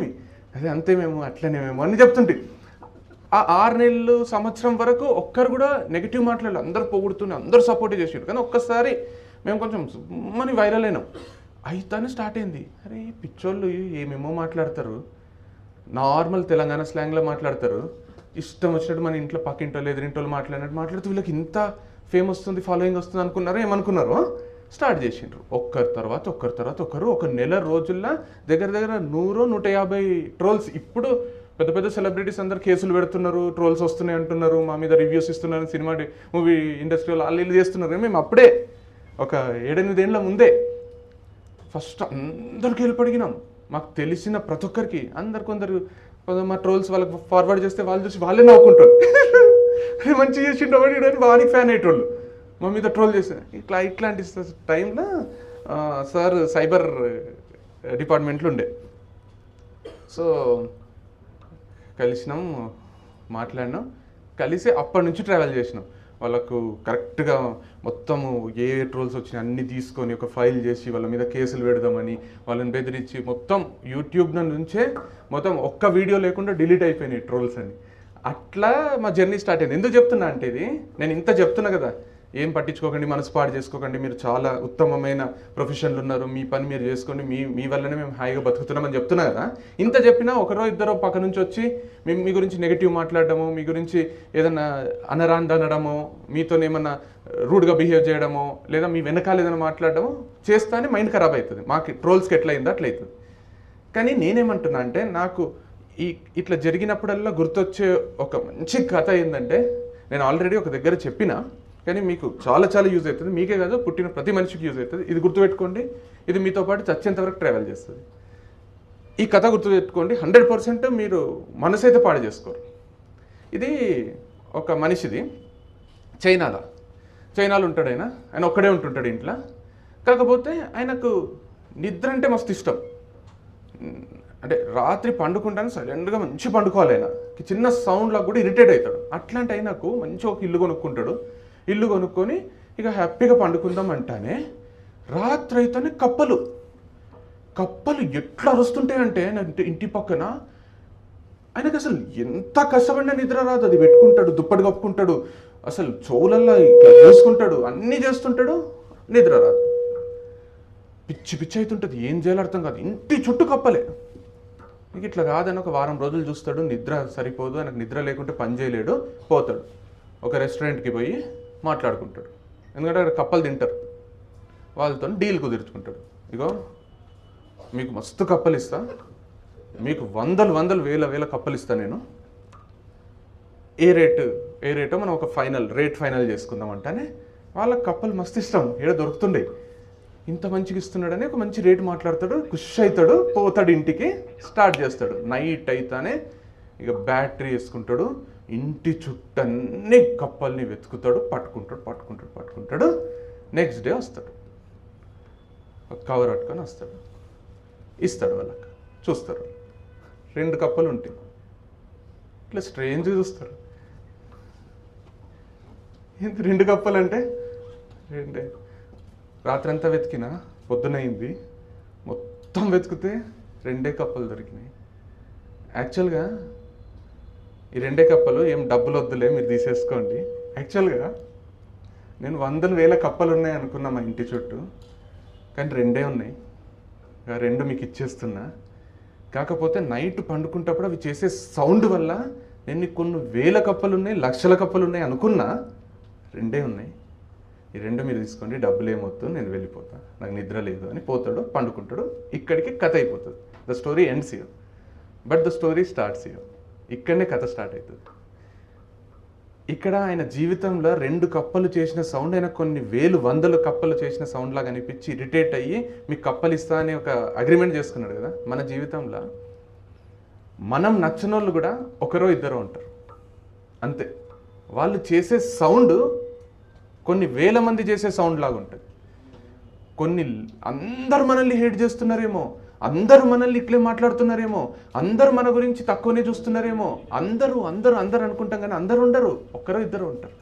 అదే అంతే మేము అట్లనే చెప్తుంటే ఆ 6 నెలలు సంవత్సరం వరకు ఒక్కరు కూడా నెగిటివ్ మాట్లాడలేదు, అందరు పొగుడుతూనే అందరూ సపోర్ట్ చేసారు. కానీ ఒక్కసారి మేము కొంచెం మనీ వైరల్ అయినాం, అయితేనే స్టార్ట్ అయింది. అరే పిచ్చోళ్ళు ఏమేమో మాట్లాడతారు, నార్మల్ తెలంగాణ స్లాంగ్లో మాట్లాడతారు, ఇష్టం వచ్చినట్టు మన ఇంట్లో పక్కింటోళ్ళు ఎదురింటోళ్ళు మాట్లాడుతూ వీళ్ళకి ఇంత ఫేమ్ వస్తుంది, ఫాలోయింగ్ వస్తుంది అనుకున్నారో ఏమనుకున్నారో స్టార్ట్ చేసిండ్రు. ఒక్కరి తర్వాత ఒకరు ఒక నెల రోజుల్లో దగ్గర 100-150 ట్రోల్స్. ఇప్పుడు పెద్ద పెద్ద సెలబ్రిటీస్ అందరు కేసులు పెడుతున్నారు, ట్రోల్స్ వస్తున్నాయి అంటున్నారు, మా మీద రివ్యూస్ ఇస్తున్నారు, సినిమా మూవీ ఇండస్ట్రీలో వాళ్ళు చేస్తున్నారు. మేము అప్పుడే ఒక 7-8 ఏళ్ళ ముందే ఫస్ట్ అందరికి వెళ్ళిపడిగినాం. మాకు తెలిసిన ప్రతి ఒక్కరికి కొందరు మా ట్రోల్స్ వాళ్ళకి ఫార్వర్డ్ చేస్తే వాళ్ళు చూసి వాళ్ళే నవ్వుకుంటారు. మంచిగా చేసిండు అని వానికి ఫ్యాన్ అయ్యేటోళ్ళు, మా మీద ట్రోల్ చేశారు. ఇట్లాంటి టైంలో సార్ సైబర్ డిపార్ట్మెంట్లో ఉండే. సో కలిసినాం, మాట్లాడినాం, కలిసి అప్పటి నుంచి ట్రావెల్ చేసినాం. వాళ్ళకు కరెక్ట్గా మొత్తము ఏ ట్రోల్స్ వచ్చినాయి అన్నీ తీసుకొని ఒక ఫైల్ చేసి వాళ్ళ మీద కేసులు పెడదామని వాళ్ళని బెదిరించి మొత్తం యూట్యూబ్ నుంచే మొత్తం ఒక్క వీడియో లేకుండా డిలీట్ అయిపోయినాయి ట్రోల్స్ అని. అట్లా మా జర్నీ స్టార్ట్ అయింది. ఎందుకు చెప్తున్నా అంటే ఇది నేను ఇంత చెప్తున్నా కదా, ఏం పట్టించుకోకండి, మనసు పాడు చేసుకోకండి, మీరు చాలా ఉత్తమమైన ప్రొఫెషన్లు ఉన్నారు, మీ పని మీరు చేసుకోండి, మీ వల్లనే మేము హాయిగా బతుకుతున్నామని చెప్తున్నా కదా. ఇంత చెప్పినా ఒకరో ఇద్దరో పక్క నుంచి వచ్చి మీ గురించి నెగిటివ్ మాట్లాడడము, మీ గురించి ఏదైనా అనడమో, మీతో ఏమన్నా రూడ్గా బిహేవ్ చేయడమో, లేదా మీ వెనకాల ఏదైనా మాట్లాడడమో చేస్తానే మైండ్ ఖరాబ్ అవుతుంది. మాకు ట్రోల్స్కి ఎట్లా అయిందో అట్లా అవుతుంది. కానీ నేనేమంటున్నా అంటే నాకు ఇట్లా జరిగినప్పుడల్లా గుర్తొచ్చే ఒక మంచి కథ ఏంటంటే, నేను ఆల్రెడీ ఒక దగ్గర చెప్పినా కానీ మీకు చాలా యూజ్ అవుతుంది, మీకే కాదు పుట్టిన ప్రతి మనిషికి యూజ్ అవుతుంది. ఇది గుర్తుపెట్టుకోండి, ఇది మీతో పాటు చచ్చేంత వరకు ట్రావెల్ చేస్తుంది. ఈ కథ గుర్తుపెట్టుకోండి, 100% మీరు మనసు అయితే పాడు చేసుకోరు. ఇది ఒక మనిషిది, చైనాలో ఉంటాడు. ఆయన ఒక్కడే ఉంటుంటాడు ఇంట్లో. కాకపోతే ఆయనకు నిద్ర అంటే మస్తు ఇష్టం. అంటే రాత్రి పండుకుంటాను సైలెంట్గా మంచి పండుకోవాలి. ఆయన చిన్న సౌండ్లకు కూడా ఇరిటేట్ అవుతాడు. అట్లాంటి ఆయనకు మంచి ఒక ఇల్లు కొనుక్కుంటాడు. ఇల్లు కొనుక్కొని ఇక హ్యాపీగా పండుకుందాం అంటానే రాత్రి అయితేనే కప్పలు ఎట్లా అరుస్తుంటాయంటే ఇంటి పక్కన. ఆయనకు అసలు ఎంత కష్టపడినా నిద్ర రాదు. అది పెట్టుకుంటాడు, దుప్పటి కప్పుకుంటాడు, అసలు చెవులల్లో ఇట్లా చూసుకుంటాడు, అన్నీ చేస్తుంటాడు, నిద్ర రాదు. పిచ్చి అవుతుంటుంది, ఏం చేయాలో అర్థం కాదు. ఇంటి చుట్టూ కప్పలే. నీకు ఇట్లా కాదని ఒక వారం రోజులు చూస్తాడు, నిద్ర సరిపోదు, ఆయనకు నిద్ర లేకుంటే పని చేయలేడు, పోతాడు ఒక రెస్టారెంట్కి పోయి మాట్లాడుకుంటాడు. ఎందుకంటే అక్కడ కప్పలు తింటారు, వాళ్ళతో డీల్ కుదుర్చుకుంటాడు. ఇగో మీకు మస్తు కప్పలు ఇస్తా, మీకు వందలు వేల కప్పలు ఇస్తా నేను, ఏ రేటో మనం ఒక రేట్ ఫైనల్ చేసుకుందాం అంటానే వాళ్ళకి కప్పలు మస్తు ఇష్టం, ఏదో దొరుకుతుండే. ఇంత మంచిగా ఇస్తున్నాడని ఒక మంచి రేటు మాట్లాడతాడు, ఖుష్ అవుతాడు, పోతాడు ఇంటికి, స్టార్ట్ చేస్తాడు. నైట్ అయితేనే ఇక బ్యాటరీ వేసుకుంటాడు, ఇంటి చుట్టన్నీ కప్పల్ని వెతుకుతాడు, పట్టుకుంటాడు. నెక్స్ట్ డే వస్తాడు, కవర్ పట్టుకొని వస్తాడు, ఇస్తాడు వాళ్ళకి. చూస్తారు 2 కప్పలు ఉంటాయి. ఇట్లా స్ట్రేంజ్గా చూస్తారు. 2 కప్పలు అంటే రాత్రి అంతా వెతికినా పొద్దునైంది, మొత్తం వెతికితే 2 కప్పలు దొరికినాయి. యాక్చువల్గా ఈ 2 కప్పలు ఏం డబ్బులు వద్దులే, మీరు తీసేసుకోండి. యాక్చువల్గా నేను 100,000 కప్పలు ఉన్నాయి అనుకున్నా మా ఇంటి చుట్టూ, కానీ 2 ఉన్నాయి. 2 మీకు ఇచ్చేస్తున్నా. కాకపోతే నైట్ పండుకుంటప్పుడు అవి చేసే సౌండ్ వల్ల నేను కొన్ని 1000 కప్పలు ఉన్నాయి, లక్షల కప్పలు ఉన్నాయి అనుకున్నా, 2 ఉన్నాయి. ఈ 2 మీరు తీసుకోండి, డబ్బులు ఏమొద్దు, నేను వెళ్ళిపోతా, నాకు నిద్ర లేదు అని పోతాడు, పండుకుంటాడు. ఇక్కడికి కథ అయిపోతుంది. The story ends here, but the story starts here. ఇక్కడనే కథ స్టార్ట్ అవుతుంది. ఇక్కడ ఆయన జీవితంలో 2 కప్పలు చేసిన సౌండ్ ఆయన కొన్ని 1,000 కప్పలు చేసిన సౌండ్ లాగా అనిపించి ఇరిటేట్ అయ్యి మీకు కప్పలు ఇస్తా అని ఒక అగ్రిమెంట్ చేసుకున్నాడు కదా. మన జీవితంలో మనం నచ్చని వాళ్ళు కూడా ఒకరో ఇద్దరో ఉంటారు అంతే. వాళ్ళు చేసే సౌండ్ కొన్ని 1000 మంది చేసే సౌండ్ లాగా ఉంటుంది. అందరు మనల్ని హేట్ చేస్తున్నారేమో, అందరూ మనల్ని ఇట్లే మాట్లాడుతున్నారేమో, అందరూ మన గురించి తక్కువనే చూస్తున్నారేమో, అందరూ అనుకుంటాం, కానీ అందరూ ఉండరు, ఒకరో ఇద్దరు ఉంటారు.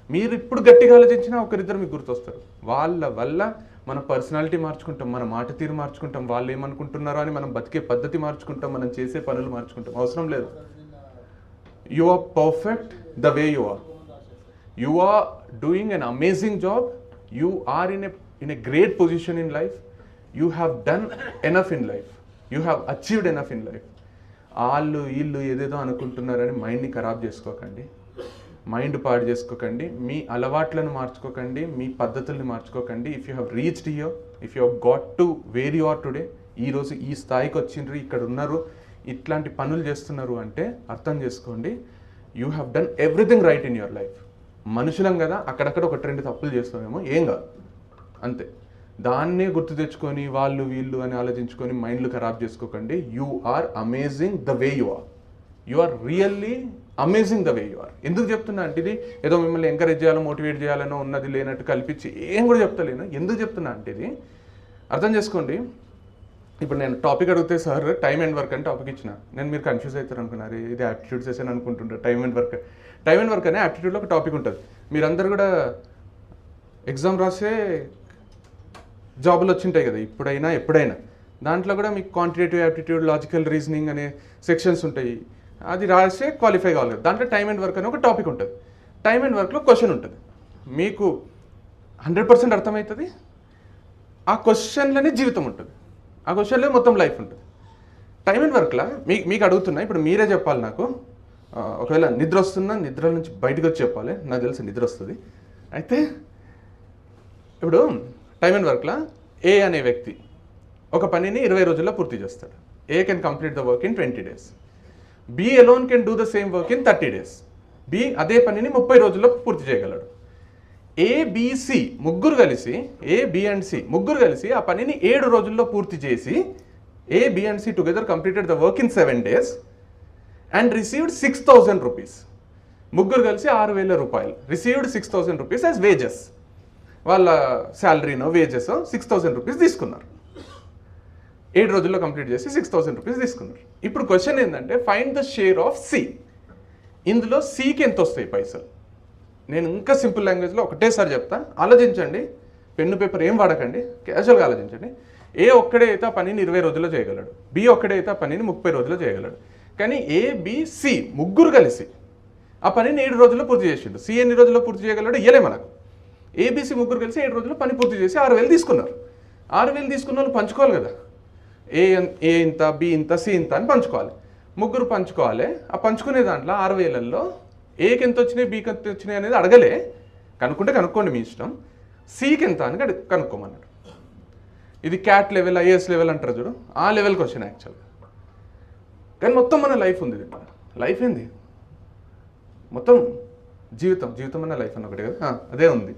మీరు ఇప్పుడు గట్టిగా ఆలోచించినా ఒకరిద్దరు మీకు గుర్తొస్తారు. వాళ్ళ వల్ల మన పర్సనాలిటీ మార్చుకుంటాం, మన మాట తీరు మార్చుకుంటాం, వాళ్ళు ఏమనుకుంటున్నారో అని మనం బతికే పద్ధతి మార్చుకుంటాం, మనం చేసే పనులు మార్చుకుంటాం. అవసరం లేదు. You are perfect the way you are. You are doing an amazing job. You are in a great position in life. You have done enough in life. You have achieved enough in life. వాళ్ళు వీళ్ళు ఏదేదో అనుకుంటున్నారని మైండ్ని ఖరాబ్ చేసుకోకండి, mind పాడు చేసుకోకండి, మీ అలవాట్లను మార్చుకోకండి, మీ పద్ధతుల్ని మార్చుకోకండి. If you have reached here, if you have got to where you are today, ఈరోజు ఈ స్థాయికి వచ్చిండ్రు, ఇక్కడ ఉన్నారు, ఇట్లాంటి పనులు చేస్తున్నారు అంటే అర్థం చేసుకోండి, you have done everything right in your life. మనుషులం కదా, అక్కడక్కడ ఒక 2 తప్పులు చేస్తామేమో, ఏం కాదు, అంతే. దాన్నే గుర్తు తెచ్చుకొని వాళ్ళు వీళ్ళు అని ఆలోచించుకొని మైండ్లు ఖరాబ్ చేసుకోకండి. You are amazing the way you are. You are really amazing the way you are. ఎందుకు చెప్తున్నా అంటే ఇది ఏదో మిమ్మల్ని ఎంకరేజ్ చేయాలో మోటివేట్ చేయాలనో ఉన్నది లేనట్టు కల్పించి ఏం కూడా చెప్తలేను. ఎందుకు చెప్తున్నా అంటే ఇది అర్థం చేసుకోండి. ఇప్పుడు నేను టాపిక్ అడిగితే సార్ టైమ్ అండ్ వర్క్ అని టాపిక్ ఇచ్చిన, నేను మీరు కన్ఫ్యూజ్ అవుతారు అనుకున్నారు, ఇది యాప్టిట్యూడ్ సెషన్ అనుకుంటుంటారు. టైమ్ అండ్ వర్క్ అనే యాప్టిట్యూడ్లో ఒక టాపిక్ ఉంటుంది. మీరందరూ కూడా ఎగ్జామ్ రాసే జాబులు వచ్చింటాయి కదా ఇప్పుడైనా ఎప్పుడైనా, దాంట్లో కూడా మీకు క్వాంటిటేటివ్ యాప్టిట్యూడ్, లాజికల్ రీజనింగ్ అనే సెక్షన్స్ ఉంటాయి. అది రాసే క్వాలిఫై కావాలి కదా. దాంట్లో టైమ్ అండ్ వర్క్ అనే ఒక టాపిక్ ఉంటుంది. టైమ్ అండ్ వర్క్లో క్వశ్చన్ ఉంటుంది, మీకు 100% అర్థమవుతుంది. ఆ క్వశ్చన్లోనే జీవితం ఉంటుంది, ఆ క్వశ్చన్లో మొత్తం లైఫ్ ఉంటుంది. టైమ్ అండ్ వర్క్లో మీకు అడుగుతున్నా, ఇప్పుడు మీరే చెప్పాలి నాకు. ఒకవేళ నిద్ర వస్తున్నా, నిద్ర నుంచి బయటకు వచ్చి చెప్పాలి, నాకు తెలిసి నిద్ర వస్తుంది. అయితే ఇప్పుడు టైమ్ అండ్ వర్క్లో ఏ అనే వ్యక్తి ఒక పనిని 20 రోజుల్లో పూర్తి చేస్తాడు. A can complete the work in 20 days. B alone can do the same work in 30 days. B అదే పనిని 30 రోజుల్లో పూర్తి చేయగలడు. ఏబిసి ముగ్గురు కలిసి, ఏ బి అండ్ సి ముగ్గురు కలిసి ఆ పనిని 7 రోజుల్లో పూర్తి చేసి, A B and C together completed the work in 7 days and received 6,000 rupees. ముగ్గురు కలిసి 6,000 రూపాయలు రిసీవ్డ్ 6,000 rupees యాజ్ వేజెస్. వాళ్ళ శాలరీనో వేజెస్ 6,000 rupees తీసుకున్నారు. 7 రోజుల్లో కంప్లీట్ చేసి 6,000 rupees తీసుకున్నారు. ఇప్పుడు క్వశ్చన్ ఏంటంటే find the share of C. ఇందులో సికి ఎంత వస్తాయి పైసలు? నేను ఇంకా సింపుల్ లాంగ్వేజ్లో ఒకటేసారి చెప్తా, ఆలోచించండి. పెన్ను పేపర్ ఏం వాడకండి, క్యాజువల్గా ఆలోచించండి. ఏ ఒక్కడే అయితే ఆ పనిని 20 రోజుల్లో చేయగలడు, బి ఒక్కడే అయితే ఆ పనిని 30 రోజుల్లో చేయగలడు. కానీ ఏబిసి ముగ్గురు కలిసి ఆ పనిని 7 రోజుల్లో పూర్తి చేసిండు. సి ఎన్ని రోజుల్లో పూర్తి చేయగలడు ఇయ్యలే మనకు. ఏబిసి ముగ్గురు కలిసి 7 రోజుల్లో పని పూర్తి చేసి 6,000 తీసుకున్నారు. 6,000 తీసుకున్న వాళ్ళు పంచుకోవాలి కదా, ఏ ఇంత, బి ఇంత, సి ఇంత అని పంచుకోవాలి. ముగ్గురు పంచుకోవాలి. ఆ పంచుకునే దాంట్లో 6,000ల్లో ఏకి ఎంత వచ్చినాయి, బీకి ఎంత వచ్చినాయి అనేది అడగలే. కనుక్కుంటే కనుక్కోండి, మీ ఇష్టం. సికి ఎంత అని కనుక్కోమన్నాడు. ఇది క్యాట్ లెవెల్, ఐఏఎస్ లెవెల్ అంటారు చూడు, ఆ లెవెల్కి వచ్చిన యాక్చువల్గా. కానీ మొత్తం మన లైఫ్ ఉంది. లైఫ్ ఏంది? మొత్తం జీవితం అన్న లైఫ్ అన్న ఒకటి కదా, అదే ఉంది.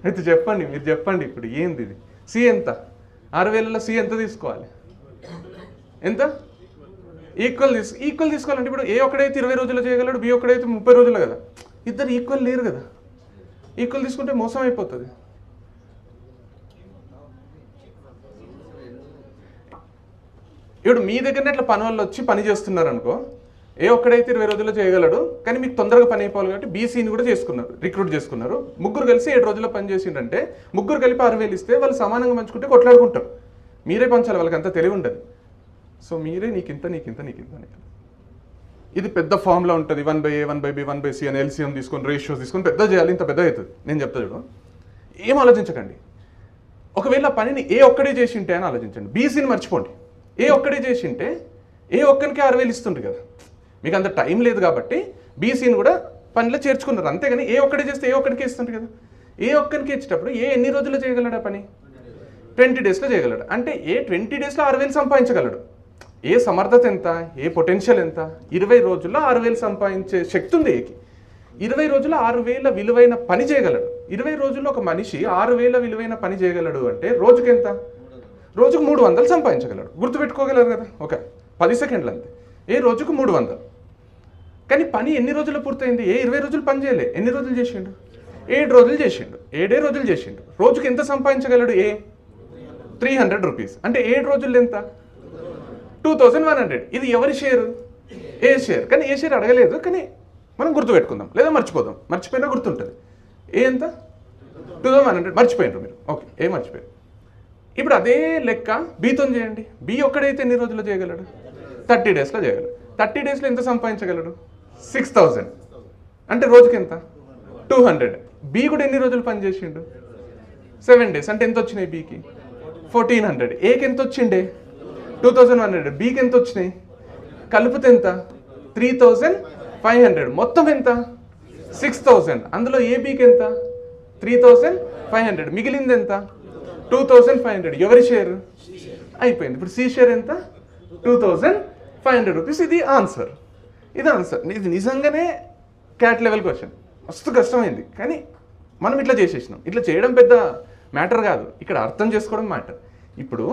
అయితే చెప్పండి, మీరు చెప్పండి ఇప్పుడు ఏంది ఇది? సి ఎంత? 6,000ల్లో సి ఎంత తీసుకోవాలి? ఎంత? ఈక్వల్ తీసుకోవాలంటే ఇప్పుడు ఏ ఒక్కడైతే 20 రోజుల్లో చేయగలడు, బి ఒక్కడైతే 30 రోజుల్లో కదా. ఇద్దరు ఈక్వల్ లేరు కదా. ఈక్వల్ తీసుకుంటే మోసం అయిపోతుంది. ఇప్పుడు మీ దగ్గరనే ఇట్లా పని వాళ్ళు వచ్చి పని చేస్తున్నారు అనుకో, ఏ ఒక్కడైతే 20 రోజుల్లో చేయగలడు, కానీ మీకు తొందరగా పని అయిపోవాలి కాబట్టి బీసీని కూడా చేసుకున్నారు, రిక్రూట్ చేసుకున్నారు. ముగ్గురు కలిసి 7 రోజుల్లో పని చేసిండంటే ముగ్గురు కలిపి 6,000 ఇస్తే వాళ్ళు సమానంగా పంచుకుంటే కొట్లాడుకుంటారు. మీరే పంచాలి, వాళ్ళకి అంత తెలివి ఉండదు. సో మీరే నీకింత. ఇది పెద్ద ఫార్ములా ఉంటుంది. 1/A 1/B 1/C అని ఎల్సిఎం తీసుకొని రేషియోస్ తీసుకొని పెద్ద చేయాలి. ఇంత పెద్ద అవుతుంది. నేను చెప్తా చూడు, ఏం ఆలోచించకండి. ఒకవేళ పనిని ఏ ఒక్కడే చేసింటే అని ఆలోచించండి. బీసీని మర్చిపోండి. ఏ ఒక్కడే చేసింటే ఏ ఒక్కరికి 6,000 ఇస్తుంటారు కదా. మీకు అంత టైం లేదు కాబట్టి బీసీని కూడా పనిలో చేర్చుకున్నారు. అంతేగాని ఏ ఒక్కడే చేస్తే ఏ ఒక్కడికి ఇస్తుంటారు కదా. ఏ ఒక్కరికి ఇచ్చేటప్పుడు ఏ ఎన్ని రోజుల్లో చేయగలడు ఆ పని? 20 daysలో చేయగలడు. అంటే ఏ 20 daysలో 6,000 సంపాదించగలడు. ఏ సమర్థత ఎంత, ఏ పొటెన్షియల్ ఎంత? 20 రోజుల్లో 6,000 సంపాదించే శక్తి ఉంది ఏకి. 20 రోజుల్లో 6,000 విలువైన పని చేయగలడు. 20 రోజుల్లో ఒక మనిషి 6,000 విలువైన పని చేయగలడు అంటే రోజుకి ఎంత? రోజుకు 300 సంపాదించగలడు. గుర్తుపెట్టుకోగలరు కదా. ఒక 10 సెకండ్లు అంతే. ఏ రోజుకు 300. కానీ పని ఎన్ని రోజుల్లో పూర్తయింది? ఏ 20 రోజులు పని చేయలే. ఎన్ని రోజులు చేసిండు? 7 రోజులు చేసిండు. 7 రోజులు చేసిండు. రోజుకి ఎంత సంపాదించగలడు? 300 rupees. అంటే 7 రోజుల్లో ఎంత? 2,100. ఇది ఎవరి షేరు? ఏ షేర్. కానీ ఏ షేర్ అడగలేదు, కానీ మనం గుర్తుపెట్టుకుందాం, లేదా మర్చిపోదాం. మర్చిపోయినా గుర్తుంటుంది. ఏ ఎంత? 2,100. మర్చిపోయినారు మీరు. ఓకే, ఏ మర్చిపోయారు. ఇప్పుడు అదే లెక్క బీతో చేయండి. బి ఒక్కడైతే ఎన్ని రోజుల్లో చేయగలడు? 30 daysలో చేయగలడు. 30 daysలో ఎంత సంపాదించగలడు? 6,000. అంటే రోజుకి ఎంత? 200. బి కూడా ఎన్ని రోజులు పని చేసిండు? 7 days. అంటే ఎంత వచ్చినాయి బీకి? 1,400. ఏకి ఎంత వచ్చిండే? 2,100. బీకి ఎంత వచ్చినాయి? కలిపితే ఎంత 3500, మొత్తం ఎంత 6000. అందులో ఏబీకి ఎంత 3500, మిగిలింది ఎంత 2500. ఎవరి షేర్ అయిపోయింది. ఇప్పుడు సి షేర్ ఎంత 2500 రూపీస్. ఇది ఆన్సర్. ఇది నిజంగానే క్యాట్ లెవెల్ క్వశ్చన్, మస్తు కష్టమైంది. కానీ మనం ఇట్లా చేసేసినాం. ఇట్లా చేయడం పెద్ద మ్యాటర్ కాదు, ఇక్కడ అర్థం చేసుకోవడం మ్యాటర్. ఇప్పుడు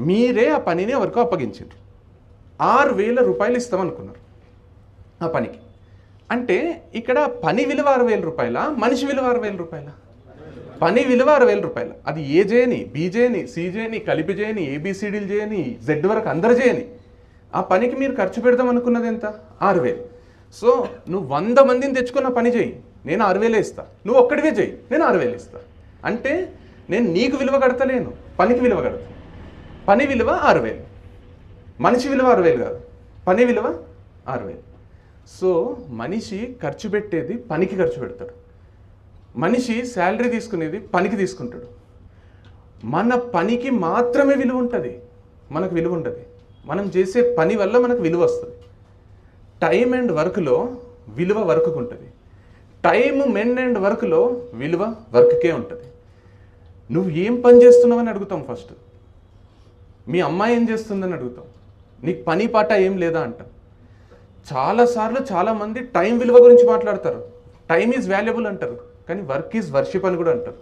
మీరే ఆ పనిని ఎవరికో అప్పగించారు, 6000 రూపాయలు ఇస్తామనుకున్నారు ఆ పనికి. అంటే ఇక్కడ పని విలువ 6000 రూపాయల, మనిషి విలువ 6000 రూపాయల? పని విలువ 6000 రూపాయలు. అది ఏ చేయని, బి చేయని, సి చేయని, కలిపి చేయని, ఏబిసిడీలు చేయని, జెడ్ వరకు అందరు చేయని, ఆ పనికి మీరు ఖర్చు పెడదాం అనుకున్నది ఎంత 6000. సో నువ్వు 100 మందిని తెచ్చుకున్న పని చేయి, నేను 6000 ఇస్తా. నువ్వు ఒక్కడివే చేయి, నేను 6000 ఇస్తా. అంటే నేను నీకు విలువ కడతలేను, పనికి విలువ కడతా. పని విలువ 6000, మనిషి విలువ 6000 కాదు, పని విలువ 6000. సో మనిషి ఖర్చు పెట్టేది పనికి ఖర్చు పెడతాడు, మనిషి శాలరీ తీసుకునేది పనికి తీసుకుంటాడు. మన పనికి మాత్రమే విలువ ఉంటుంది, మనకు విలువ ఉంటుంది. మనం చేసే పని వల్ల మనకు విలువ వస్తుంది. టైం అండ్ వర్క్లో విలువ వర్క్కి ఉంటుంది, టైం మెన్ అండ్ వర్క్లో విలువ వర్క్కే ఉంటుంది. నువ్వు ఏం పని చేస్తున్నావని అడుగుతాం ఫస్ట్, మీ అమ్మాయి ఏం చేస్తుందని అడుగుతాం, నీకు పని పాట ఏం లేదా అంటాం. చాలాసార్లు చాలామంది టైం విలువ గురించి మాట్లాడతారు, టైం ఈజ్ వాల్యుబుల్ అంటారు, కానీ వర్క్ ఈజ్ వర్షిప్ అని కూడా అంటారు.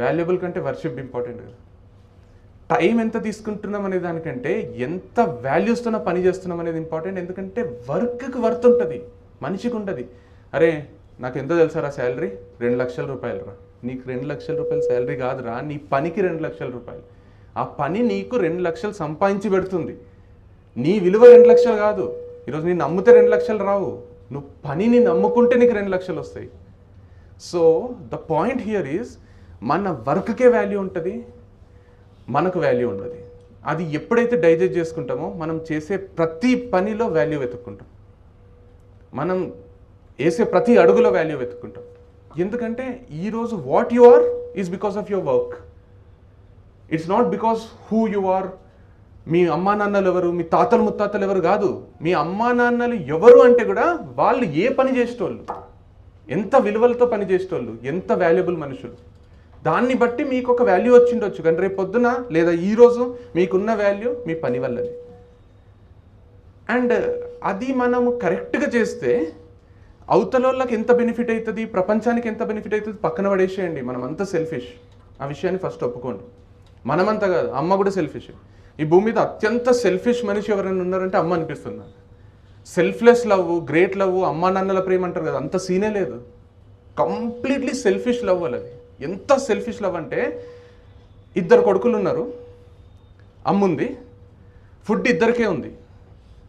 వాల్యుబుల్ కంటే వర్షిప్ ఇంపార్టెంట్ కదా. టైం ఎంత తీసుకుంటున్నాం అనే దానికంటే ఎంత వాల్యూస్తోన పని చేస్తున్నాం అనేది ఇంపార్టెంట్. ఎందుకంటే వర్క్కి వర్త్ ఉంటుంది, మనిషికి ఉంటుంది. అరే నాకు ఎంత తెలుసారా శాలరీ 2 లక్షల రూపాయలు రా, నీకు 2 లక్షల రూపాయలు శాలరీ కాదురా, నీ పనికి 2 లక్షల రూపాయలు. ఆ పని నీకు 2 లక్షలు సంపాదించి పెడుతుంది, నీ విలువ 2 లక్షలు కాదు. ఈరోజు నేను నమ్మితే 2 లక్షలు రావు, నువ్వు పనిని నమ్ముకుంటే నీకు 2 లక్షలు వస్తాయి. So the point here is, మన వర్క్కే వాల్యూ ఉంటుంది, మనకు వాల్యూ ఉండదు. అది ఎప్పుడైతే డైజెస్ట్ చేసుకుంటామో మనం చేసే ప్రతి పనిలో వాల్యూ వెతుక్కుంటాం, మనం వేసే ప్రతి అడుగులో వాల్యూ వెతుక్కుంటాం. ఎందుకంటే ఈరోజు what you are is because of your work. It's not because who you are. మీ అమ్మా నాన్నలు ఎవరు, మీ తాతలు ముత్తాతలు ఎవరు కాదు. మీ అమ్మా నాన్నలు ఎవరు అంటే కూడా వాళ్ళు ఏ పని చేసేటోళ్ళు, ఎంత విలువలతో పని చేసేటోళ్ళు, ఎంత వాల్యుబుల్ మనుషులు, దాన్ని బట్టి మీకు ఒక వాల్యూ వచ్చిండొచ్చు. కానీ రేపు పొద్దున లేదా ఈరోజు మీకున్న వాల్యూ మీ పని వల్లనే. అండ్ అది మనము కరెక్ట్గా చేస్తే అవతలోళ్ళకి ఎంత బెనిఫిట్ అవుతుంది, ప్రపంచానికి ఎంత బెనిఫిట్ అవుతుంది పక్కన పడేసేయండి. మనం అంతా సెల్ఫిష్, ఆ విషయాన్ని ఫస్ట్ ఒప్పుకోండి. మనమంతా కాదు, అమ్మ కూడా సెల్ఫిష్. ఈ భూమి మీద అత్యంత సెల్ఫిష్ మనిషి ఎవరైనా ఉన్నారంటే అమ్మ అనిపిస్తుంది. సెల్ఫ్లెస్ లవ్, గ్రేట్ లవ్, అమ్మా నాన్నల ప్రేమ అంటారు కదా, అంత సీనే లేదు. కంప్లీట్లీ సెల్ఫిష్ లవ్ వాళ్ళది. ఎంత సెల్ఫిష్ లవ్ అంటే, 2 కొడుకులు ఉన్నారు, అమ్ముంది, ఫుడ్ ఇద్దరికే ఉంది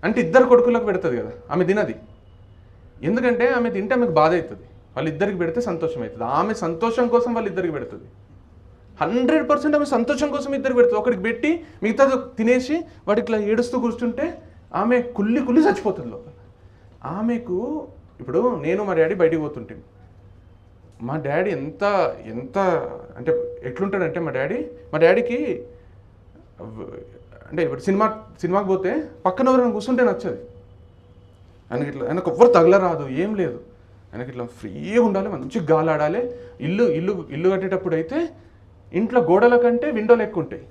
అంటే 2 కొడుకులకు పెడుతుంది కదా, ఆమె తినది. ఎందుకంటే ఆమె తింటే ఆమెకు బాధ అవుతుంది, వాళ్ళిద్దరికి పెడితే సంతోషం అవుతుంది. ఆమె సంతోషం కోసం వాళ్ళిద్దరికి పెడుతుంది. 100% ఆమె సంతోషం కోసం ఇద్దరికి పెడుతుంది. ఒకరికి పెట్టి మిగతా తినేసి వాటి ఇట్లా ఏడుస్తూ కూర్చుంటే ఆమె కుళ్ళి కుళ్ళి చచ్చిపోతుంది లోపల. ఆమెకు ఇప్పుడు నేను మా డాడీ బయటికి పోతుంటే, మా డాడీ ఎంత ఎంత అంటే ఎట్లుంటాడంటే, మా డాడీకి అంటే ఇప్పుడు సినిమాకి పోతే పక్కన ఎవరైనా కూర్చుంటే నచ్చదు. ఆయనకు ఎవ్వరు తగలరాదు, ఏం లేదు. ఆయనకి ఇట్లా ఫ్రీగా ఉండాలి, మంచి గాలి ఆడాలి. ఇల్లు కట్టేటప్పుడు అయితే ఇంట్లో గోడల కంటే విండోలు ఎక్కువ ఉంటాయి.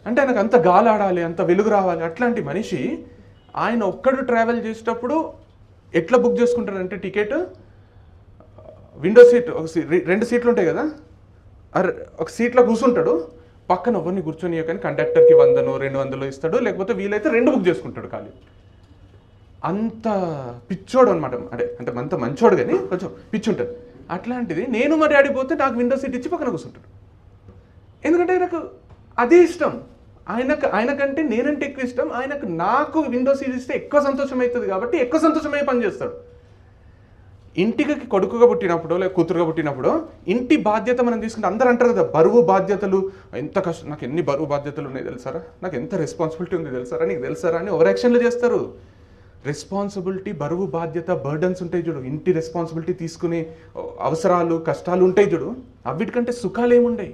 అంటే ఆయనకు అంత గాలి ఆడాలి, అంత వెలుగు రావాలి. అట్లాంటి మనిషి ఆయన ఒక్కడు ట్రావెల్ చేసేటప్పుడు ఎట్లా బుక్ చేసుకుంటాడంటే టికెట్, విండో సీట్, 2 సీట్లు ఉంటాయి కదా, ఒక సీట్లో కూర్చుంటాడు, పక్కన ఎవరిని కూర్చొని కానీ కండక్టర్కి 100 200 ఇస్తాడు, లేకపోతే వీలైతే 2 బుక్ చేసుకుంటాడు ఖాళీ. అంత పిచ్చోడు అనమాట. అంటే అంత మంచోడు కానీ కొంచెం పిచ్చి ఉంటుంది. అట్లాంటిది నేను మా డాడీ పోతే నాకు విండో సీట్ ఇచ్చి పక్కన కూర్చుంటాడు. ఎందుకంటే ఆయనకు అదే ఇష్టం. ఆయనకంటే నేనంటే ఎక్కువ ఇష్టం. నాకు విండో సీట్ ఇస్తే ఎక్కువ సంతోషం అవుతుంది కాబట్టి ఎక్కువ సంతోషమయ్యే పని చేస్తాడు. ఇంటికి కొడుకుగా పుట్టినప్పుడు లేక కూతురుగా పుట్టినప్పుడు ఇంటి బాధ్యత మనం తీసుకుంటే అందరూ అంటారు కదా, బరువు బాధ్యతలు, ఎంత కష్టం, నాకు ఎన్ని బరువు బాధ్యతలు ఉన్నాయి తెలుసారా, నాకు ఎంత రెస్పాన్సిబిలిటీ ఉంది తెలుసారా, నీకు తెలుసారా అని ఓవర్ యాక్షన్లు చేస్తారు. రెస్పాన్సిబిలిటీ, బరువు, బాధ్యత, బర్డన్స్ ఉంటాయి చూడు. ఇంటి రెస్పాన్సిబిలిటీ తీసుకునే అవసరాలు, కష్టాలు ఉంటాయి చూడు. అవిటికంటే సుఖాలు ఏముండయి.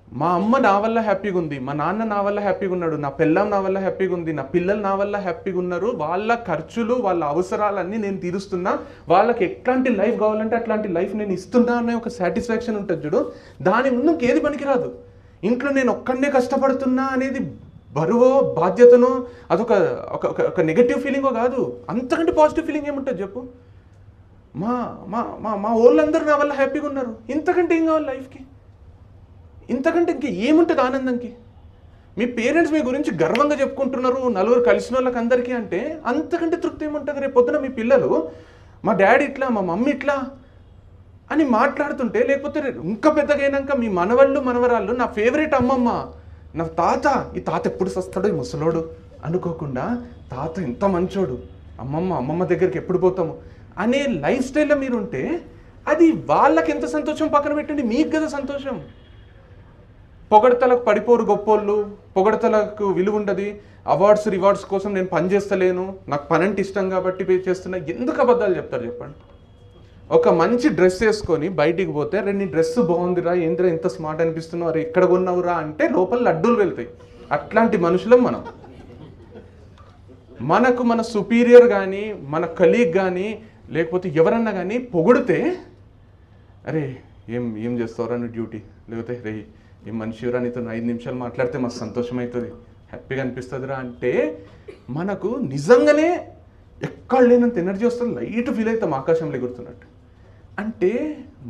మా అమ్మ నా వల్ల హ్యాపీగా ఉంది, మా నాన్న నా వల్ల హ్యాపీగా ఉన్నాడు, నా పిల్లం నా వల్ల హ్యాపీగా ఉంది, నా పిల్లలు నా వల్ల హ్యాపీగా ఉన్నారు, వాళ్ళ ఖర్చులు వాళ్ళ అవసరాలన్నీ నేను తీరుస్తున్నా, వాళ్ళకి ఎట్లాంటి లైఫ్ కావాలంటే అట్లాంటి లైఫ్ నేను ఇస్తున్నా అనే ఒక సాటిస్ఫాక్షన్ ఉంటుంది చూడు, దాని ముందు ఇంకేది పనికిరాదు. ఇంట్లో నేను ఒక్కడనే కష్టపడుతున్నా అనేది బరువో బాధ్యతనో అదొక ఒక నెగటివ్ ఫీలింగో కాదు, అంతకంటే పాజిటివ్ ఫీలింగ్ ఏముంటుంది చెప్పు. మా మా మా మా వాళ్ళందరూ నా వల్ల హ్యాపీగా ఉన్నారు, ఇంతకంటే ఏం కావాలి లైఫ్కి? ఇంతకంటే ఇంక ఏముంటుంది ఆనందంకి? మీ పేరెంట్స్ మీ గురించి గర్వంగా చెప్పుకుంటున్నారు నలుగురు కలిసిన వాళ్ళకి అందరికీ అంటే అంతకంటే తృప్తి ఏముంటుంది? రేపు పొద్దున మీ పిల్లలు మా డాడీ ఇట్లా మా మమ్మీ ఇట్లా అని మాట్లాడుతుంటే, లేకపోతే ఇంకా పెద్దగా అయినాక మీ మనవళ్ళు మనవరాళ్ళు నా ఫేవరెట్ అమ్మమ్మ, నా తాత, ఈ తాత ఎప్పుడు వస్తాడో ఈ ముసలోడు అనుకోకుండా తాత ఎంత మంచోడు, అమ్మమ్మ దగ్గరికి ఎప్పుడు పోతాము అనే లైఫ్ స్టైల్లో మీరు ఉంటే అది వాళ్ళకి ఎంత సంతోషం పక్కన పెట్టండి, మీకు కదా సంతోషం. పొగడతలకు పడిపోరు గొప్పోళ్ళు, పొగడతలకు విలువ ఉండదు, అవార్డ్స్ రివార్డ్స్ కోసం నేను పని చేస్తలేను, నాకు పని అంటే ఇష్టం కాబట్టి పే చేస్తున్నా, ఎందుకు అబద్ధాలు చెప్తారు చెప్పండి? ఒక మంచి డ్రెస్ వేసుకొని బయటికి పోతే, రే నీ డ్రెస్ బాగుందిరా, ఏందిరా ఇంత స్మార్ట్ అనిపిస్తున్నావు, అరే ఎక్కడ కొన్నావురా అంటే లోపల లడ్డూలు వెళ్తాయి. అట్లాంటి మనుషులం మనం. మనకు మన సుపీరియర్ కానీ మన కలీగ్ కానీ లేకపోతే ఎవరన్నా కానీ పొగిడితే, అరే ఏం చేస్తావురా నీ డ్యూటీ, లేకపోతే రే ఏం మనిషిరా నీతో 5 నిమిషాలు మాట్లాడితే మస్తు సంతోషం అవుతుంది, హ్యాపీగా అనిపిస్తుందిరా అంటే మనకు నిజంగానే ఎక్కడ లేనంత ఎనర్జీ వస్తుంది, లైట్ ఫీల్ అవుతాం ఆకాశంలో ఎగురుతున్నట్టు. అంటే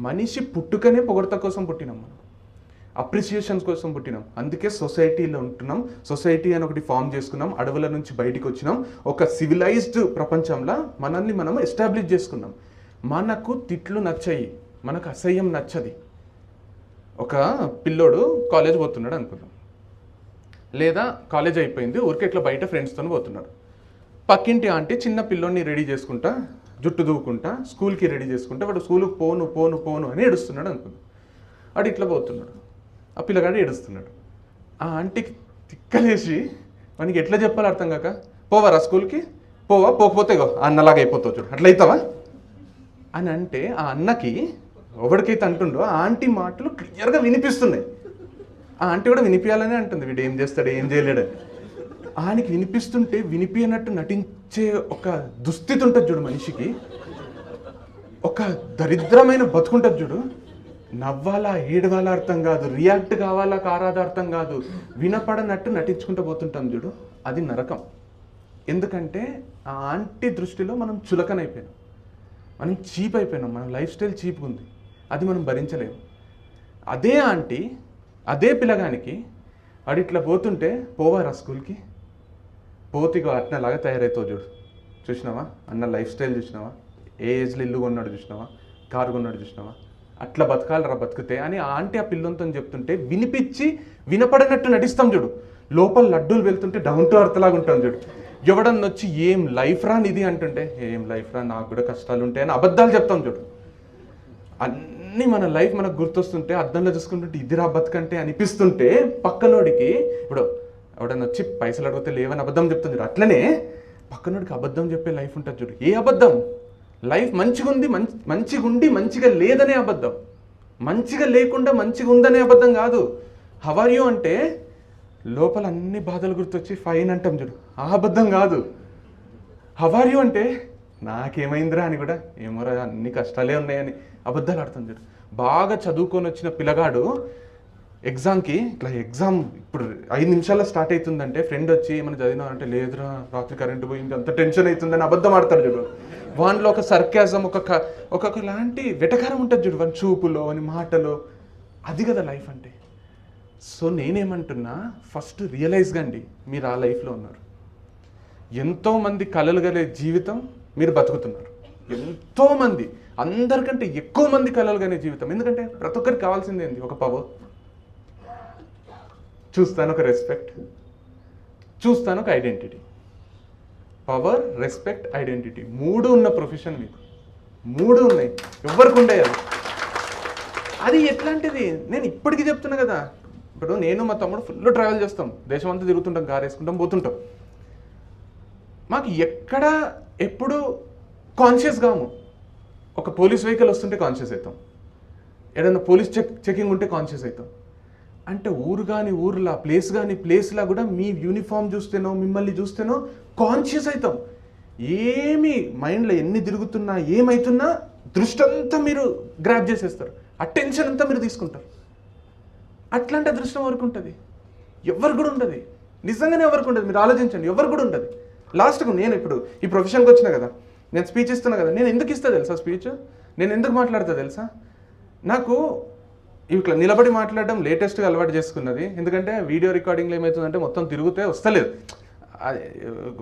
మనిషి పుట్టుకనే పొగడత కోసం పుట్టినాం, మనం అప్రిసియేషన్స్ కోసం పుట్టినాం. అందుకే సొసైటీలో ఉంటున్నాం, సొసైటీ అని ఒకటి ఫామ్ చేసుకున్నాం, అడవుల నుంచి బయటికి వచ్చినాం, ఒక సివిలైజ్డ్ ప్రపంచంలో మనల్ని మనం ఎస్టాబ్లిష్ చేసుకున్నాం. మనకు తిట్లు నచ్చాయి, మనకు అసహ్యం నచ్చది. ఒక పిల్లోడు కాలేజ్ పోతున్నాడు అనుకుందాం, లేదా కాలేజ్ అయిపోయింది ఊరికే ఇట్లా బయట ఫ్రెండ్స్తో పోతున్నాడు. పక్కింటి ఆంటీ చిన్న పిల్లోడిని రెడీ చేసుకుంటా, జుట్టు దూకుంటా, స్కూల్కి రెడీ చేసుకుంటా, వాడు స్కూల్కి పోను అని ఏడుస్తున్నాడు అనుకుందాం. వాడు ఇట్లా పోతున్నాడు, ఆ పిల్లగాడు ఏడుస్తున్నాడు. ఆ ఆంటీకి తిక్కలేసి మనకి ఎట్లా చెప్పాలి అర్థం కాక, పోవారా స్కూల్కి, పోకపోతే అన్నలాగా అయిపోతావు చూడు, అట్లా అవుతావా అని అంటే, ఆ అన్నకి ఎవరికైతే అంటుండో ఆ ఆంటీ మాటలు క్లియర్గా వినిపిస్తున్నాయి. ఆ ఆంటీ కూడా వినిపించాలనే అంటుంది, వీడు ఏం చేస్తాడు ఏం చేయలేడని. ఆయనకి వినిపిస్తుంటే వినిపించినట్టు నటించే ఒక దుస్థితి ఉంటుంది చూడు మనిషికి, ఒక దరిద్రమైన బతుకుంటుంది చూడు. నవ్వాలా ఏడవాలా అర్థం కాదు, రియాక్ట్ కావాలా కారాదా అర్థం కాదు, వినపడనట్టు నటించుకుంటూ పోతుంటాం చూడు, అది నరకం. ఎందుకంటే ఆ ఆంటీ దృష్టిలో మనం చులకనైపోయినాం, మనం చీప్ అయిపోయినాం, మన లైఫ్ స్టైల్ చీప్గా ఉంది, అది మనం భరించలేము. అదే ఆంటీ అదే పిల్లగానికి వాడు ఇట్లా పోతుంటే, పోవారా స్కూల్కి, పోతిగా అట్నలాగా తయారవుతావు చూడు, చూసినావా అన్న లైఫ్ స్టైల్ చూసినావా, ఏ ఏజ్లో ఇల్లు కొన్నాడు చూసినావా, కారు కొన్నాడు చూసినావా, అట్లా బతకాలరా బతికితే అని ఆ ఆంటీ ఆ పిల్లలతో చెప్తుంటే వినిపించి వినపడినట్టు నటిస్తాం చూడు, లోపల లడ్డూలు వెళ్తుంటే డౌన్ టు అర్త్ లాగా ఉంటాం చూడు. ఎవడన్నా వచ్చి ఏం లైఫ్ రా ఇది అంటుంటే, ఏం లైఫ్ రా నాకు కూడా కష్టాలు ఉంటాయని అబద్ధాలు చెప్తాం చూడు. అన్నీ మన లైఫ్ మనకు గుర్తొస్తుంటే అద్దంలో చూసుకుంటుంటే ఇదిరా బతుకంటే అనిపిస్తుంటే, పక్కనోడికి ఇప్పుడు ఎవడన్నా వచ్చి పైసలు అడిగితే లేవని అబద్ధం చెప్తుంది చూడు, అట్లనే పక్కనోడికి అబద్ధం చెప్పే లైఫ్ ఉంటుంది చూడు. ఏ అబద్ధం? లైఫ్ మంచిగా ఉంది మంచిగా ఉండి మంచిగా లేదనే అబద్ధం, మంచిగా లేకుండా మంచిగా ఉందనే అబద్ధం కాదు. హౌ ఆర్ యూ అంటే లోపల అన్ని బాధలు గుర్తొచ్చి ఫైన్ అంటాం చూడు, ఆ అబద్ధం కాదు. హౌ ఆర్ యూ అంటే నాకేమైందిరా అని కూడా, ఏమోరా అన్ని కష్టాలే ఉన్నాయని అబద్ధాలు ఆడుతాం చూడు. బాగా చదువుకొని వచ్చిన పిల్లగాడు ఎగ్జామ్కి ఇట్లా ఎగ్జామ్ ఇప్పుడు 5 నిమిషాల్లో స్టార్ట్ అవుతుందంటే ఫ్రెండ్ వచ్చి ఏమైనా చదివినా అంటే, లేదురా రాత్రి కరెంటు పోయింది అంత టెన్షన్ అవుతుందని అబద్ధం ఆడతాడు చూడు. వానిలో ఒక సర్కాజం ఒక లాంటి వెటకారం ఉంటుంది చూడు, వాని చూపులో వాని మాటలో, అది కదా లైఫ్ అంటే. సో నేనేమంటున్నా, ఫస్ట్ రియలైజ్ కండి మీరు ఆ లైఫ్లో ఉన్నారు. ఎంతోమంది కలలు గలే జీవితం మీరు బతుకుతున్నారు, ఎంతోమంది అందరికంటే ఎక్కువ మంది కలలు కనే జీవితం. ఎందుకంటే ప్రతి ఒక్కరికి కావాల్సింది ఏంటి? ఒక పవర్ చూస్తాను, ఒక రెస్పెక్ట్ చూస్తాను, ఒక ఐడెంటిటీ. పవర్, రెస్పెక్ట్, ఐడెంటిటీ 3 ఉన్న ప్రొఫెషన్ మీకు, 3 ఉన్నాయి, ఎవరికి ఉండేది. అది ఎట్లాంటిది నేను ఇప్పటికీ చెప్తున్నా కదా. ఇప్పుడు నేను మా తమ్ముడు ఫుల్ ట్రావెల్ చేస్తాం, దేశం అంతా తిరుగుతుంటాం, కారు వేసుకుంటాం, పోతుంటాం. మాకు ఎక్కడ ఎప్పుడు కాన్షియస్ కాము. ఒక పోలీస్ వెహికల్ వస్తుంటే కాన్షియస్ అవుతాం, ఏదైనా పోలీస్ చెకింగ్ ఉంటే కాన్షియస్ అవుతాం. అంటే ఊరు కానీ ఊర్లా, ప్లేస్ కానీ ప్లేస్లా కూడా మీ యూనిఫామ్ చూస్తేనో మిమ్మల్ని చూస్తేనో కాన్షియస్ అవుతాం. ఏమి మైండ్లో ఎన్ని తిరుగుతున్నా ఏమవుతున్నా దృష్టి అంతా మీరు గ్రాప్ చేసేస్తారు, అటెన్షన్ అంతా మీరు తీసుకుంటారు. అట్లాంటి అదృష్టం వరకు ఉంటుంది, ఎవరు కూడా ఉంటుంది, నిజంగానే ఎవరికి ఉండదు. మీరు ఆలోచించండి, ఎవరు కూడా ఉంటుంది. లాస్ట్కు నేను ఇప్పుడు ఈ ప్రొఫెషన్కి వచ్చినా కదా, నేను స్పీచ్ ఇస్తున్నా కదా, నేను ఎందుకు ఇస్తా తెలుసా స్పీచ్, నేను ఎందుకు మాట్లాడతా తెలుసా? నాకు ఇట్లా నిలబడి మాట్లాడడం లేటెస్ట్గా అలవాటు చేసుకున్నది. ఎందుకంటే వీడియో రికార్డింగ్లో ఏమవుతుందంటే మొత్తం తిరుగుతే వస్తలేదు,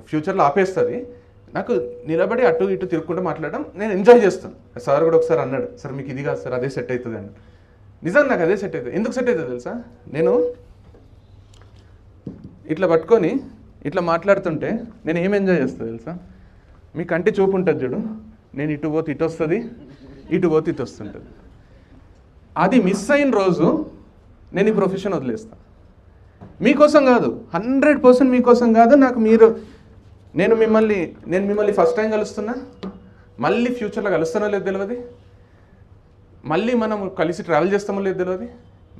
ఫ్యూచర్లో ఆపేస్తుంది. నాకు నిలబడి అటు ఇటు తిరుగుకుంటూ మాట్లాడడం నేను ఎంజాయ్ చేస్తాను. సార్ కూడా ఒకసారి అన్నాడు, సార్ మీకు ఇది కాదు సార్, అదే సెట్ అవుతుంది అని. నిజంగా నాకు అదే సెట్ అవుతుంది. ఎందుకు సెట్ అవుతుంది తెలుసా? నేను ఇట్లా పట్టుకొని ఇట్లా మాట్లాడుతుంటే నేను ఏం ఎంజాయ్ చేస్తాను తెలుసా? మీ కంటి చూపు ఉంటుంది చూడు, నేను ఇటు పోతే ఇటు వస్తుంది, ఇటు పోతే ఇటు వస్తుంటుంది. అది మిస్ అయిన రోజు నేను ఈ ప్రొఫెషన్ వదిలేస్తాను. మీకోసం కాదు, 100% మీకోసం కాదు. నాకు నేను మిమ్మల్ని ఫస్ట్ టైం కలుస్తున్నా, మళ్ళీ ఫ్యూచర్లో కలుస్తానో లేదు తెలియదు, మళ్ళీ మనం కలిసి ట్రావెల్ చేస్తామో లేదు తెలియదు.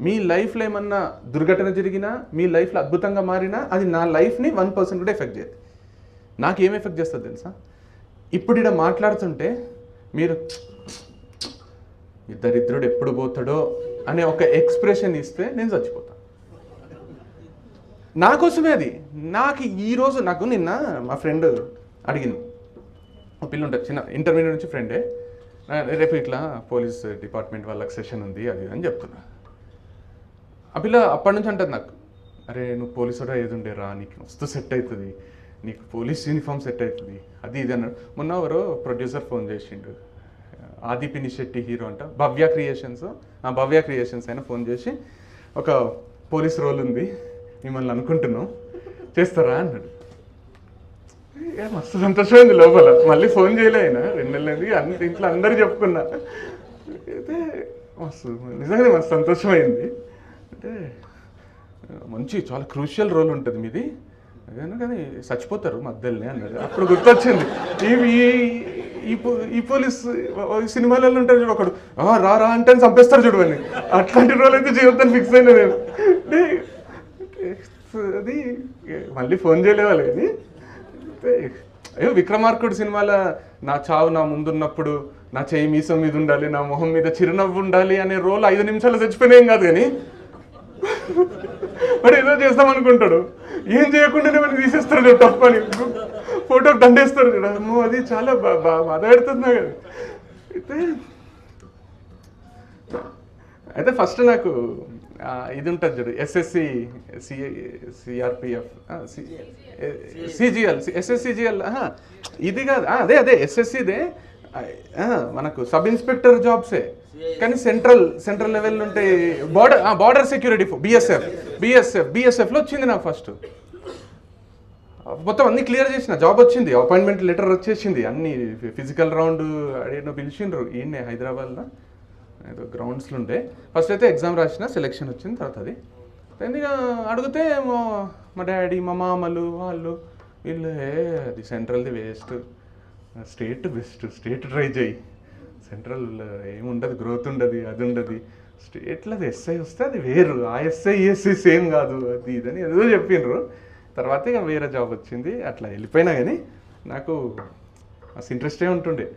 మీ లైఫ్లో ఏమన్నా దుర్ఘటన జరిగినా, మీ లైఫ్లో అద్భుతంగా మారినా అది నా లైఫ్ని 1% కూడా ఎఫెక్ట్ చేయదు. నాకేం ఎఫెక్ట్ చేస్తుంది తెలుసా? ఇప్పుడు ఇక్కడ మాట్లాడుతుంటే మీరు ఇద్దరిద్దరుడు ఎప్పుడు పోతాడో అనే ఒక ఎక్స్ప్రెషన్ ఇస్తే నేను చచ్చిపోతాను. నా కోసమే అది. నాకు నిన్న మా ఫ్రెండ్ అడిగింది, ఒక పిల్ల ఉంటుంది చిన్న ఇంటర్మీడియట్ నుంచి ఫ్రెండే, రేపు ఇట్లా పోలీస్ డిపార్ట్మెంట్ వాళ్ళకి సెషన్ ఉంది అది అని చెప్తున్నా. ఆ పిల్ల అప్పటి నుంచి అంటుంది నాకు, అరే నువ్వు పోలీసు కూడా ఏది ఉండేరా, నీకు మస్తు సెట్ అవుతుంది, నీకు పోలీస్ యూనిఫామ్ సెట్ అవుతుంది అది ఇది అన్నాడు. మొన్న ఎవరో ప్రొడ్యూసర్ ఫోన్ చేసిండు, ఆది పినిశెట్టి హీరో అంట, భవ్య క్రియేషన్స్ అయినా ఫోన్ చేసి, ఒక పోలీస్ రోల్ ఉంది మిమ్మల్ని అనుకుంటున్నాం చేస్తారా అన్నాడు. మస్తు సంతోషమైంది లోపల. మళ్ళీ ఫోన్ చేయలే ఆయన 2 నెలలైంది, ఇంట్లో అందరూ చెప్పుకున్నా. అయితే నిజంగానే మస్తు సంతోషమైంది. అంటే మంచి చాలా క్రూషియల్ రోల్ ఉంటుంది మీది అదేనా, కానీ చచ్చిపోతారు మధ్యలోనే అన్నాడు. అప్పుడు గుర్తొచ్చింది, ఈ పోలీస్ సినిమాలలో ఉంటారు చూడు, ఒకడు రా అంటే చంపేస్తారు చూడు అని, అట్లాంటి రోల్ అయితే జీవితాన్ని ఫిక్స్ అయినా నేను. అది మళ్ళీ ఫోన్ చేయలేవాలి కానీ, అయ్యో విక్రమార్కుడు సినిమాలో నా చావు నా ముందున్నప్పుడు నా చేయి మీసం మీద ఉండాలి, నా మొహం మీద చిరునవ్వు ఉండాలి అనే రోల్ 5 నిమిషాలు చచ్చిపోయినాం కాదు. కానీ వాడు ఏదో చేస్తాం అనుకుంటాడు, ఏం చేయకుండానే మనకి తీసేస్తారు చూడు, టప్ అని ఫోటోకి దండేస్తారు చూడ. అది చాలా బాధ పెడుతున్నా కదా. అయితే ఫస్ట్ నాకు ఇది ఉంటుంది చూడు, ఎస్ఎస్సి సిఆర్పిఎఫ్ సిజిఎల్ ఎస్ఎస్సిజిఎల్ ఇది కాదు, అదే ఎస్ఎస్సిదే మనకు సబ్ ఇన్స్పెక్టర్ జాబ్సే, కానీ సెంట్రల్ లెవెల్ ఉంటాయి. బార్డర్ సెక్యూరిటీ బిఎస్ఎఫ్లో వచ్చింది నాకు ఫస్ట్. మొత్తం అన్ని క్లియర్ చేసిన, జాబ్ వచ్చింది, అపాయింట్మెంట్ లెటర్ వచ్చేసింది, అన్ని ఫిజికల్ రౌండ్ అడిగిన పిలిచిండ్రు ఈయనే హైదరాబాద్లో ఏదో గ్రౌండ్స్లో ఉండే. ఫస్ట్ అయితే ఎగ్జామ్ రాసిన, సెలెక్షన్ వచ్చింది. తర్వాత అది ఇక అడిగితే మా డాడీ మా మామలు వాళ్ళు వీళ్ళు అది సెంట్రల్ది waste, state best, state try చేయి, సెంట్రల్ ఏముండదు, గ్రోత్ ఉండదు, అది ఉండదు, స్టేట్లో అది ఎస్ఐ వస్తే అది వేరు, ఆ ఎస్ఐ ఈఎస్ఐ సేమ్ కాదు, అది ఇదని ఏదో చెప్పిండ్రు. తర్వాత ఇక వేరే జాబ్ వచ్చింది, అట్లా వెళ్ళిపోయినా. కానీ నాకు అసలు ఇంట్రెస్టే ఉంటుండే,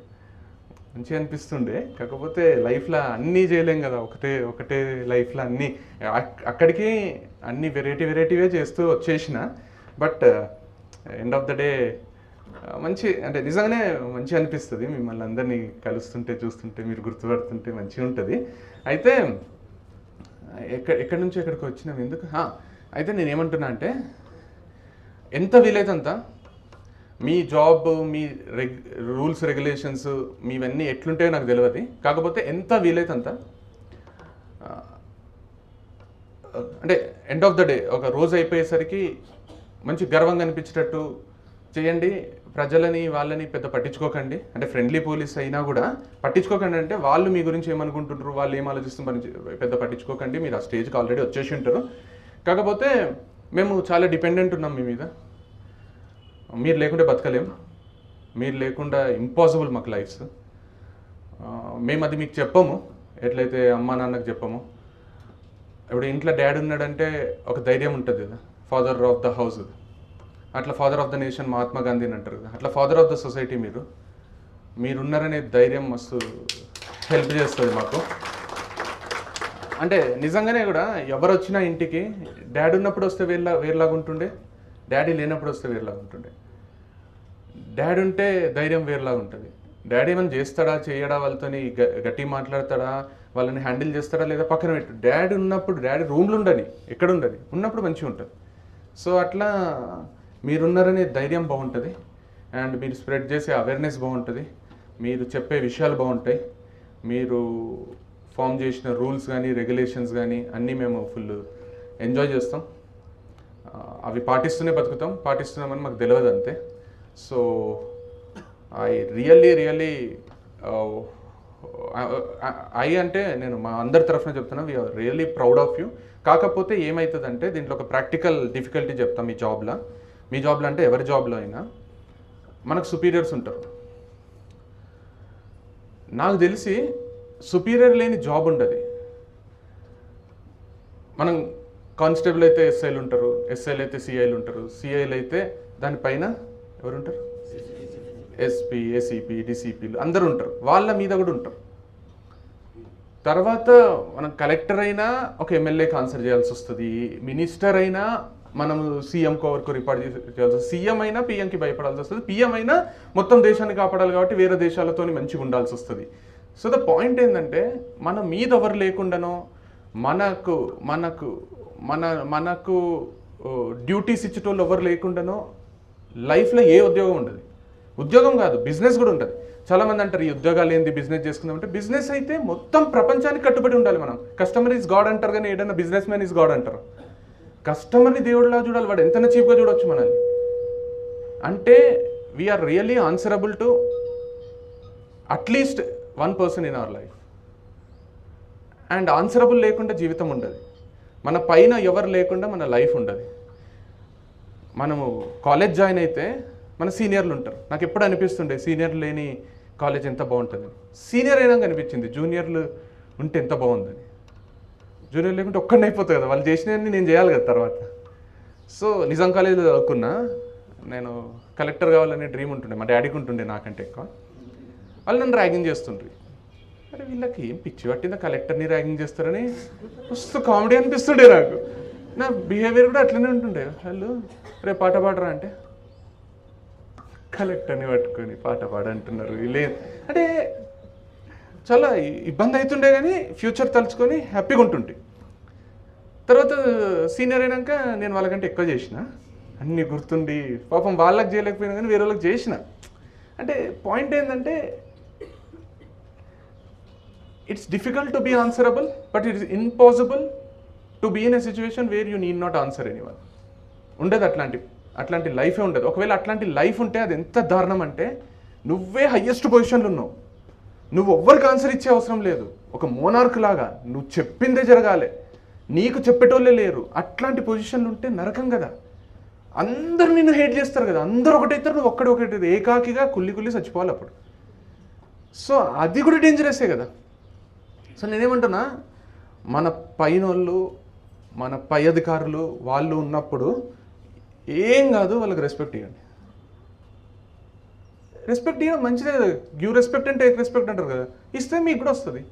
మంచిగా అనిపిస్తుండే. కాకపోతే లైఫ్లో అన్నీ చేయలేం కదా, ఒకటే లైఫ్లో అన్నీ, అక్కడికి అన్నీ వెరైటీవే చేస్తూ వచ్చేసిన. But end of the day అంటే నిజంగానే మంచిగా అనిపిస్తుంది. మిమ్మల్ని అందరినీ కలుస్తుంటే చూస్తుంటే మీరు గుర్తుపడుతుంటే మంచిగా ఉంటుంది. అయితే ఎక్కడి నుంచి ఎక్కడికి వచ్చినాం ఎందుకు, అయితే నేనేమంటున్నా అంటే ఎంత వీలైతే అంత మీ జాబ్, మీ రూల్స్ రెగ్యులేషన్స్ మీవన్నీ ఎట్లుంటాయో నాకు తెలియదు. కాకపోతే ఎంత వీలైతే అంత అంటే ఎండ్ ఆఫ్ ద డే ఒక రోజు అయిపోయేసరికి మంచి గర్వంగా అనిపించేటట్టు చేయండి. ప్రజలని వాళ్ళని పెద్ద పట్టించుకోకండి. అంటే ఫ్రెండ్లీ పోలీస్ అయినా కూడా పట్టించుకోకండి. అంటే వాళ్ళు మీ గురించి ఏమనుకుంటుంటారు, వాళ్ళు ఏం ఆలోచిస్తున్నారు పెద్ద పట్టించుకోకండి. మీరు ఆ స్టేజ్కి ఆల్రెడీ వచ్చేసి ఉంటారు. కాకపోతే మేము చాలా డిపెండెంట్ ఉన్నాం మీ మీద. మీరు లేకుంటే బతకలేం, మీరు లేకుండా ఇంపాసిబుల్ మాకు లైఫ్స్. మేము అది మీకు చెప్పము, ఎట్లయితే అమ్మా నాన్నకు చెప్పము. ఇప్పుడు ఇంట్లో డాడీ ఉన్నాడంటే ఒక ధైర్యం ఉంటుంది కదా, ఫాదర్ ఆఫ్ ద హౌస్. అట్లా father of the nation Mahatma గాంధీని అంటారు కదా, అట్లా ఫాదర్ ఆఫ్ ద సొసైటీ మీరున్నారనే ధైర్యం మస్తు హెల్ప్ చేస్తుంది మాకు. అంటే నిజంగానే కూడా ఎవరు వచ్చినా ఇంటికి డాడీ ఉన్నప్పుడు వస్తే వేరేలాగా ఉంటుండే, డాడీ లేనప్పుడు వస్తే వేరేలాగా ఉంటుండే. డాడీ ఉంటే ధైర్యం వేరేలాగా ఉంటుంది. డాడీ ఏమైనా చేస్తాడా చేయడా, వాళ్ళతోని గట్టి మాట్లాడతాడా, వాళ్ళని హ్యాండిల్ చేస్తాడా లేదా పక్కన పెట్టు. డాడీ ఉన్నప్పుడు డాడీ రూమ్లో ఉండని, ఎక్కడ ఉండని, ఉన్నప్పుడు మంచిగా ఉంటుంది. సో అట్లా మీరున్నారనే ధైర్యం బాగుంటుంది, అండ్ మీరు స్ప్రెడ్ చేసే అవేర్నెస్ బాగుంటుంది, మీరు చెప్పే విషయాలు బాగుంటాయి, మీరు ఫామ్ చేసిన రూల్స్ కానీ రెగ్యులేషన్స్ కానీ అన్నీ మేము ఫుల్ ఎంజాయ్ చేస్తాం. అవి పాటిస్తూనే బతుకుతాం, పాటిస్తున్నామని మాకు తెలియదు అంతే. సో ఐ రియల్లీ అంటే నేను మా అందరి తరఫున చెప్తున్నా, we are really proud of you. కాకపోతే ఏమవుతుందంటే దీంట్లో ఒక ప్రాక్టికల్ డిఫికల్టీ చెప్తాం. మీ జాబ్లో అంటే ఎవరి జాబ్లో అయినా మనకు సుపీరియర్స్ ఉంటారు. నాకు తెలిసి సుపీరియర్ లేని జాబ్ ఉండదు. మనం కానిస్టేబుల్ అయితే ఎస్ఐలు ఉంటారు, ఎస్ఐలు అయితే సిఐలు ఉంటారు, సిఐలు అయితే దానిపైన ఎవరు ఉంటారు, ఎస్పీ, ఏసీపీ, డిసిపీలు అందరూ ఉంటారు, వాళ్ళ మీద కూడా ఉంటారు. తర్వాత మనం కలెక్టర్ అయినా ఒక ఎమ్మెల్యేకి ఆన్సర్ చేయాల్సి వస్తుంది, మినిస్టర్ అయినా మనం సీఎంకి వరకు రిపోర్ట్ చేయాల్సి వస్తుంది, సీఎం అయినా పిఎంకి భయపడాల్సి వస్తుంది, పిఎం అయినా మొత్తం దేశాన్ని కాపాడాలి కాబట్టి వేరే దేశాలతో మంచిగా ఉండాల్సి వస్తుంది. సో ద పాయింట్ ఏంటంటే మన మీద ఎవరు లేకుండానో మనకు మనకు మన మనకు డ్యూటీస్ ఇచ్చేటోళ్ళు ఎవరు లేకుండానో లైఫ్లో ఏ ఉద్యోగం ఉండదు. ఉద్యోగం కాదు, బిజినెస్ కూడా ఉంటుంది. చాలామంది అంటారు ఈ ఉద్యోగాలు ఏంది, బిజినెస్ చేసుకుందామంటే, బిజినెస్ అయితే మొత్తం ప్రపంచానికి కట్టుబడి ఉండాలి. మనం కస్టమర్ ఈజ్ గాడ్ అంటారు, కానీ ఏదైనా బిజినెస్ మ్యాన్ ఈజ్ గాడ్ అంటారు. కస్టమర్ని దేవుడిలా చూడాలి, వాడు ఎంత చీప్గా చూడవచ్చు మనల్ని. అంటే we are really answerable to at least one person in our life. And answerable లేకుండా జీవితం ఉండదు. మన పైన ఎవరు లేకుండా మన లైఫ్ ఉండదు. మనము కాలేజ్ జాయిన్ అయితే మన సీనియర్లు ఉంటారు. నాకు ఎప్పుడు అనిపిస్తుండే సీనియర్లు లేని కాలేజ్ ఎంత బాగుంటుంది. సీనియర్ అయినా అనిపించింది జూనియర్లు ఉంటే ఎంత బాగుందని. జూనియర్ లేకుంటే ఒక్కడిని అయిపోతుంది కదా, వాళ్ళు చేసినవన్నీ నేను చేయాలి కదా తర్వాత. సో నిజాం కాలేజీలో చదువుకున్నా. నేను కలెక్టర్ కావాలనే డ్రీమ్ ఉంటుండే, మా డాడీకి ఉంటుండే నాకంటే ఎక్కువ. వాళ్ళు నన్ను ర్యాగింగ్ చేస్తుండ్రి. అరే వీళ్ళకి ఏం పిచ్చి పట్టిందా కలెక్టర్ని ర్యాగింగ్ చేస్తారని మస్తు కామెడీ అనిపిస్తుండే నాకు. నా బిహేవియర్ కూడా అట్లనే ఉంటుండే. వాళ్ళు రేపు పాట పాడరా అంటే కలెక్టర్ని పట్టుకొని పాట పాడంటున్నారు వీళ్ళు. అంటే చాలా ఇబ్బంది అవుతుండే, కానీ ఫ్యూచర్ తలుచుకొని హ్యాపీగా ఉంటుంటే. తర్వాత సీనియర్ అయినాక నేను వాళ్ళకంటే ఎక్కువ చేసిన, అన్నీ గుర్తుండి పాపం వాళ్ళకి చేయలేకపోయినా కానీ వేరే వాళ్ళకి చేసిన. అంటే పాయింట్ ఏంటంటే it's difficult to be answerable, but it is impossible to be in a situation where you need not answer anyone. ఉండదు అట్లాంటి లైఫే ఉండదు. ఒకవేళ అట్లాంటి లైఫ్ ఉంటే అది ఎంత దారుణం అంటే నువ్వే హయ్యెస్ట్ పొజిషన్లో ఉన్నావు, నువ్వు ఎవ్వరికి ఆన్సర్ ఇచ్చే అవసరం లేదు, ఒక మోనార్క్ లాగా నువ్వు చెప్పిందే జరగాలి, నీకు చెప్పేటోళ్ళే లేరు. అట్లాంటి పొజిషన్లు ఉంటే నరకం కదా. అందరూ నిన్ను హేట్ చేస్తారు కదా, అందరూ ఒకటైతారు, నువ్వు ఒకటే ఏకాకిగా కుల్లి చచ్చిపోవాలి అప్పుడు. సో అది కూడా డేంజరసే కదా. సో నేనేమంటున్నా, మన పైనోళ్ళు మన పై అధికారులు వాళ్ళు ఉన్నప్పుడు ఏం కాదు, వాళ్ళకి రెస్పెక్ట్ ఇవ్వండి. రెస్పెక్ట్ ఇవ్వడం మంచిదే కదా. గివ్ రెస్పెక్ట్ అంటే టేక్ రెస్పెక్ట్ అంటారు కదా, ఇస్తే మీకు కూడా వస్తుంది.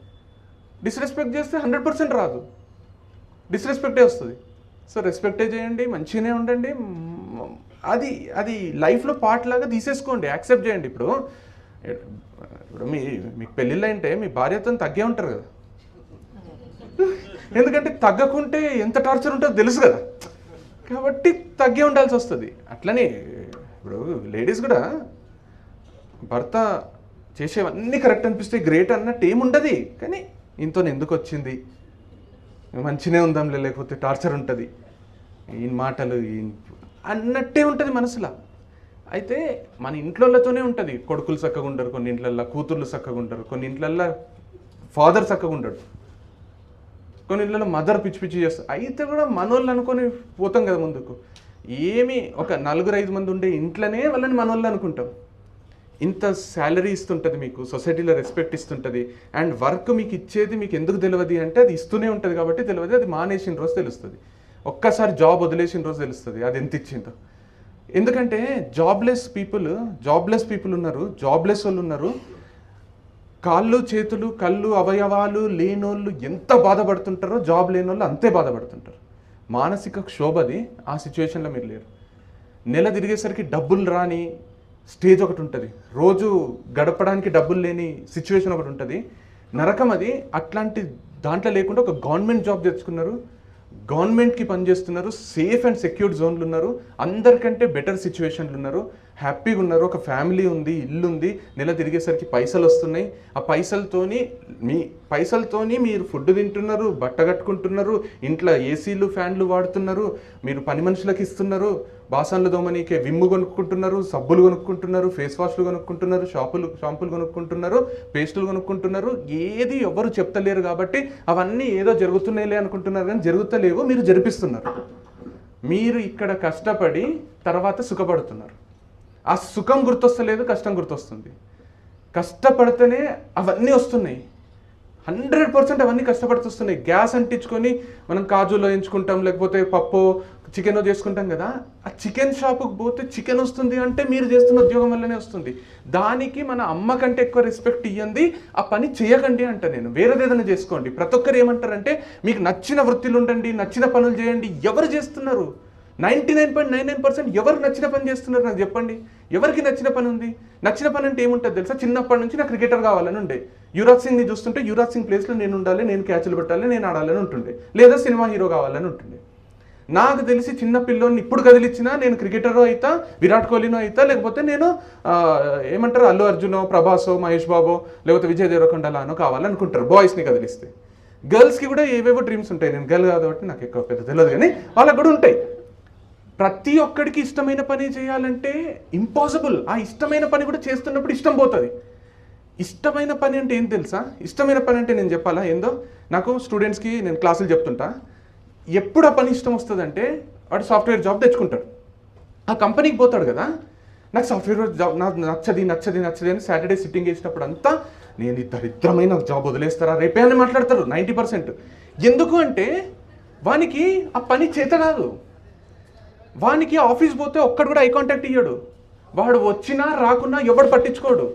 డిస్రెస్పెక్ట్ చేస్తే 100% రాదు, డిస్రెస్పెక్టే వస్తుంది. సో రెస్పెక్టే చేయండి, మంచిగానే ఉండండి. అది లైఫ్లో పార్ట్ లాగా తీసేసుకోండి, యాక్సెప్ట్ చేయండి. ఇప్పుడు మీకు పెళ్ళిళ్ళు అంటే మీ భార్యతో తగ్గే ఉంటారు కదా, ఎందుకంటే తగ్గకుంటే ఎంత టార్చర్ ఉంటుందో తెలుసు కదా, కాబట్టి తగ్గే ఉండాల్సి వస్తుంది. అట్లనే ఇప్పుడు లేడీస్ కూడా భర్త చేసేవన్నీ కరెక్ట్ అనిపిస్తే గ్రేట్ అన్నట్టు ఏముండదు, కానీ ఇంతో ఎందుకు వచ్చింది, మంచినే ఉందాంలే, లేకపోతే టార్చర్ ఉంటుంది, ఈ మాటలు అన్నట్టే ఉంటుంది మనసులో. అయితే మన ఇంట్లోతోనే ఉంటుంది. కొడుకులు చక్కగా ఉండరు, కొన్ని ఇంట్లల్లో కూతుర్లు చక్కగా ఉండరు, కొన్ని ఇంట్లల్లో ఫాదర్ చక్కగా ఉండడు, కొన్ని ఇళ్ళలో మదర్ పిచ్చి చేస్తారు. అయితే కూడా మనోళ్ళు అనుకొని పోతాం కదా ముందుకు. ఏమి ఒక 4-5 మంది ఉండే ఇంట్లోనే వాళ్ళని మనోళ్ళు అనుకుంటాం. ఇంత శాలరీ ఇస్తుంటుంది, మీకు సొసైటీలో రెస్పెక్ట్ ఇస్తుంటుంది, అండ్ వర్క్ మీకు ఇచ్చేది మీకు ఎందుకు తెలియదు అంటే అది ఇస్తూనే ఉంటుంది కాబట్టి తెలియదు, అది మానేసిన రోజు తెలుస్తుంది, ఒక్కసారి జాబ్ వదిలేసిన రోజు తెలుస్తుంది అది ఎంత ఇచ్చిందో. ఎందుకంటే జాబ్లెస్ పీపుల్ ఉన్నారు, జాబ్లెస్ వాళ్ళు ఉన్నారు, కాళ్ళు చేతులు కళ్ళు అవయవాలు లేనోళ్ళు ఎంత బాధపడుతుంటారో జాబ్ లేనోళ్ళు అంతే బాధపడుతుంటారు. మానసిక క్షోభది ఆ సిచ్యువేషన్లో మీరు లేరు. నెల తిరిగేసరికి డబ్బులు రాని స్టేజ్ ఒకటి ఉంటుంది, రోజు గడపడానికి డబ్బులు లేని సిచ్యువేషన్ ఒకటి ఉంటుంది, నరకం అది. అట్లాంటి దాంట్లో లేకుండా ఒక గవర్నమెంట్ జాబ్ తెచ్చుకున్నారు, గవర్నమెంట్కి పనిచేస్తున్నారు, సేఫ్ అండ్ సెక్యూర్డ్ జోన్లు ఉన్నారు, అందరికంటే బెటర్ సిచ్యువేషన్లు ఉన్నారు, హ్యాపీగా ఉన్నారు, ఒక ఫ్యామిలీ ఉంది, ఇల్లు ఉంది, నెల తిరిగేసరికి పైసలు వస్తున్నాయి, ఆ పైసలతోని మీరు ఫుడ్ తింటున్నారు, బట్ట కట్టుకుంటున్నారు, ఇంట్లో ఏసీలు ఫ్యాన్లు వాడుతున్నారు, మీరు పని మనుషులకు ఇస్తున్నారు, బాసన్లు దోమనీకే విమ్ము కొనుక్కుంటున్నారు, సబ్బులు కొనుక్కుంటున్నారు, ఫేస్ వాష్లు కొనుక్కుంటున్నారు, షాంపులు కొనుక్కుంటున్నారు, పేస్టులు కొనుక్కుంటున్నారు. ఏది ఎవరు చెప్తలేరు కాబట్టి అవన్నీ ఏదో జరుగుతున్నాయిలే అనుకుంటున్నారు, కానీ జరుగుతలేవు, మీరు జరిపిస్తున్నారు. మీరు ఇక్కడ కష్టపడి తర్వాత సుఖపడుతున్నారు. ఆ సుఖం గుర్తొస్తలేదు, కష్టం గుర్తొస్తుంది. కష్టపడితేనే అవన్నీ వస్తున్నాయి, 100% అవన్నీ కష్టపడుతున్నాయి. గ్యాస్ అంటించుకొని మనం కాజులో ఎంచుకుంటాం, లేకపోతే పప్పు చికెన్ చేసుకుంటాం కదా, ఆ చికెన్ షాపుకి పోతే చికెన్ వస్తుంది అంటే మీరు చేస్తున్న ఉద్యోగం వల్లనే వస్తుంది. దానికి మన అమ్మ కంటే ఎక్కువ రెస్పెక్ట్ ఇవ్వండి, ఆ పని చేయకండి అంట నేను. వేరేదేదైనా చేసుకోండి. ప్రతి ఒక్కరు ఏమంటారంటే మీకు నచ్చిన వృత్తిలో ఉండండి, నచ్చిన పనులు చేయండి. ఎవరు చేస్తున్నారు? 99.99% ఎవరు నచ్చిన పని చేస్తున్నారు నాకు చెప్పండి. ఎవరికి నచ్చిన పని ఉంది? నచ్చిన పని అంటే ఏముంటుంది తెలుసా? చిన్నప్పటి నుంచి నాకు క్రికెటర్ కావాలని ఉండే, యువరాజ్ సింగ్ని చూస్తుంటే యువరాజ్ సింగ్ ప్లేస్లో నేను ఉండాలి, నేను క్యాచ్లు పెట్టాలి, నేను ఆడాలని ఉంటుండే, లేదా సినిమా హీరో కావాలని ఉంటుండే. నాకు తెలిసి చిన్న పిల్లోని ఇప్పుడు కదిలిచ్చినా నేను క్రికెటరో అవుతా, విరాట్ కోహ్లీనో అవుతా, లేకపోతే నేను ఏమంటారు అల్లు అర్జునో, ప్రభాసో, మహేష్ బాబో, లేకపోతే విజయ్ దేవరకొండలానో కావాలనుకుంటారు బాయ్స్ని కదిలిస్తే. గర్ల్స్కి కూడా ఏవేవో డ్రీమ్స్ ఉంటాయి. నేను గర్ల్ కాబట్టి నాకు ఎక్కువ పెద్ద తెలియదు, కానీ వాళ్ళకు కూడా ఉంటాయి. ప్రతి ఒక్కడికి ఇష్టమైన పని చేయాలంటే ఇంపాసిబుల్. ఆ ఇష్టమైన పని కూడా చేస్తున్నప్పుడు ఇష్టం పోతుంది. ఇష్టమైన పని అంటే ఏం తెలుసా? ఇష్టమైన పని అంటే నేను చెప్పాలా ఏందో, నాకు స్టూడెంట్స్కి నేను క్లాసులు చెప్తుంటా. ఎప్పుడు ఆ పని ఇష్టం వస్తుందంటే వాడు సాఫ్ట్వేర్ జాబ్ తెచ్చుకుంటాడు, ఆ కంపెనీకి పోతాడు కదా, నాకు సాఫ్ట్వేర్ జాబ్ నాకు నచ్చది అని సాటర్డే సిట్టింగ్ వేసినప్పుడు అంతా నేను ఈ దరిద్రమైన జాబ్ వదిలేస్తారా రేపే అని మాట్లాడతారు 90%. ఎందుకు అంటే వానికి ఆ పని చేత కాదు. వానికి ఆఫీస్ పోతే ఒక్కడు కూడా ఐ కాంటాక్ట్ ఇయ్యడు, వాడు వచ్చినా రాకున్నా ఎవడు పట్టించుకోడు,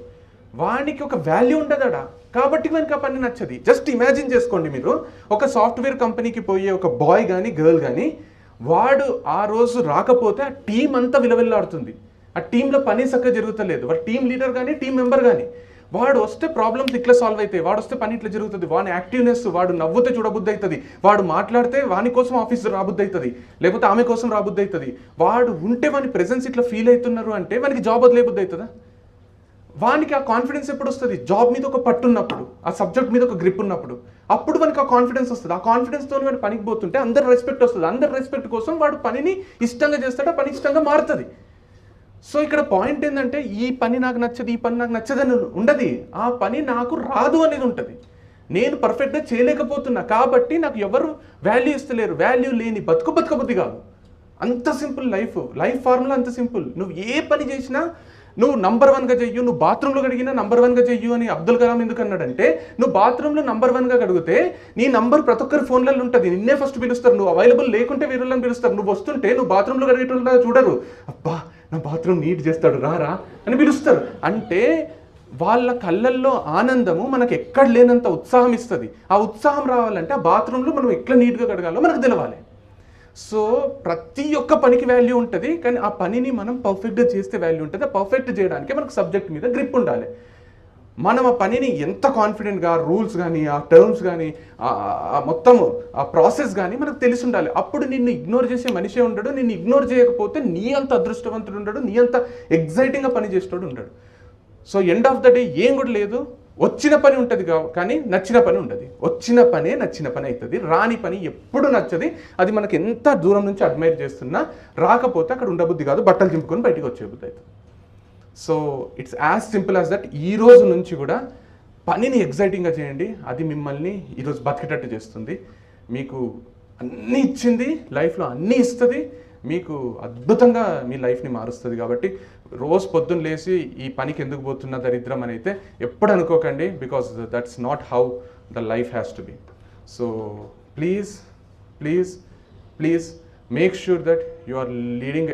వానికి ఒక వాల్యూ ఉండదడ. కాబట్టి వానికి ఆ పని నచ్చది. జస్ట్ ఇమాజిన్ చేసుకోండి, మీరు ఒక సాఫ్ట్వేర్ కంపెనీకి పోయే ఒక బాయ్ కానీ గర్ల్ కానీ, వాడు ఆ రోజు రాకపోతే ఆ టీం అంతా విలవిల్లాడుతుంది, ఆ టీంలో పని చక్కగా జరుగుతలేదు, వాడు టీం లీడర్ కానీ టీం మెంబర్ కానీ. వాడు వస్తే ప్రాబ్లమ్స్ ఇట్లా సాల్వ్ అవుతాయి, వాడు వస్తే పని ఇట్లా జరుగుతుంది, వాని యాక్టివ్నెస్, వాడు నవ్వుతే చూడబుద్ధి అవుతుంది, వాడు మాట్లాడితే వాని కోసం ఆఫీస్ రాబుద్ధి అవుతుంది, లేకపోతే ఆమె కోసం రాబుద్ధి అవుతుంది. వాడు ఉంటే వాని ప్రెజెన్స్ ఇట్లా ఫీల్ అవుతున్నారు అంటే వానికి జాబ్ వదిలే బుద్ధి అవుతుందా? వానికి ఆ కాన్ఫిడెన్స్ ఎప్పుడు వస్తుంది? జాబ్ మీద ఒక పట్టు ఉన్నప్పుడు, ఆ సబ్జెక్ట్ మీద ఒక గ్రిప్ ఉన్నప్పుడు, అప్పుడు వానికి ఆ కాన్ఫిడెన్స్ వస్తుంది. ఆ కాన్ఫిడెన్స్తో వాడు పనికి పోతుంటే అందరు రెస్పెక్ట్ వస్తుంది. అందరు రెస్పెక్ట్ కోసం వాడు పనిని ఇష్టంగా చేస్తాడు, ఆ పని ఇష్టంగా మారుతుంది. సో ఇక్కడ పాయింట్ ఏంటంటే ఈ పని నాకు నచ్చదు, ఈ పని నాకు నచ్చదని ఉండదు, ఆ పని నాకు రాదు అనేది ఉంటుంది. నేను పర్ఫెక్ట్గా చేయలేకపోతున్నా కాబట్టి నాకు ఎవరు వాల్యూ ఇస్తలేరు. వాల్యూ లేని బతుకబుద్ధి కాదు. అంత సింపుల్ లైఫ్ ఫార్ములా అంత సింపుల్. నువ్వు ఏ పని చేసినా నువ్వు నంబర్ 1గా చెయ్యు, నువ్వు బాత్రూంలో కడిగినా నంబర్ 1గా చెయ్యు అని అబ్దుల్ కలాం ఎందుకు అన్నాడంటే, నువ్వు బాత్రూంలో నంబర్ 1గా కడిగితే నీ నంబర్ ప్రతి ఒక్కరి ఫోన్లలో ఉంటుంది, నిన్నే ఫస్ట్ పిలుస్తారు. నువ్వు అవైలబుల్ లేకుంటే వేరేళ్ళని పిలుస్తారు. నువ్వు వస్తుంటే నువ్వు బాత్రూంలో కడిగేటోళ్ళ చూడరు, అబ్బా నా బాత్రూమ్ నీట్ చేస్తాడు రారా అని పిలుస్తారు. అంటే వాళ్ళ కళ్ళల్లో ఆనందము మనకు ఎక్కడ లేనంత ఉత్సాహం ఇస్తుంది. ఆ ఉత్సాహం రావాలంటే ఆ బాత్రూంలో మనం ఎట్లా నీట్గా కడగాలో మనకు తెలవాలి. సో ప్రతి ఒక్క పనికి వాల్యూ ఉంటుంది, కానీ ఆ పనిని మనం పర్ఫెక్ట్గా చేస్తే వాల్యూ ఉంటుంది. ఆ పర్ఫెక్ట్ చేయడానికి మనకు సబ్జెక్ట్ మీద గ్రిప్ ఉండాలి. మనం ఆ పనిని ఎంత కాన్ఫిడెంట్గా రూల్స్ కానీ, ఆ టర్మ్స్ కానీ, మొత్తము ఆ ప్రాసెస్ కానీ మనకు తెలిసి ఉండాలి. అప్పుడు నిన్ను ఇగ్నోర్ చేసే మనిషే ఉండడు. నిన్ను ఇగ్నోర్ చేయకపోతే నీ అంత అదృష్టవంతుడు ఉండడు, నీ అంత ఎగ్జైటింగ్గా పని చేసేవాడు ఉండడు. So end of the day ఏం కూడా లేదు. వచ్చిన పని ఉంటుంది కానీ నచ్చిన పని ఉండదు. వచ్చిన పనే నచ్చిన పని అవుతుంది, రాని పని ఎప్పుడు నచ్చది. అది మనకి ఎంత దూరం నుంచి అడ్మైర్ చేస్తున్నా రాకపోతే అక్కడ ఉండబుద్ధి కాదు, బట్టలు చింపుకొని బయటికి వచ్చే బుద్ధి అవుతుంది. So it's as simple as that. ఈ రోజు నుంచి కూడా పనిని ఎగ్జైటింగ్గా చేయండి, అది మిమ్మల్ని ఈరోజు బతికేటట్టు చేస్తుంది. మీకు అన్నీ ఇచ్చింది, లైఫ్లో అన్నీ ఇస్తుంది. మీకు అద్భుతంగా మీ లైఫ్ని మారుస్తుంది. కాబట్టి రోజు పొద్దున్న లేచి ఈ పనికి ఎందుకు పోతున్న దరిద్రం అని అయితే ఎప్పుడు అనుకోకండి, because that's not how the life has to be. So please please please make sure that you are leading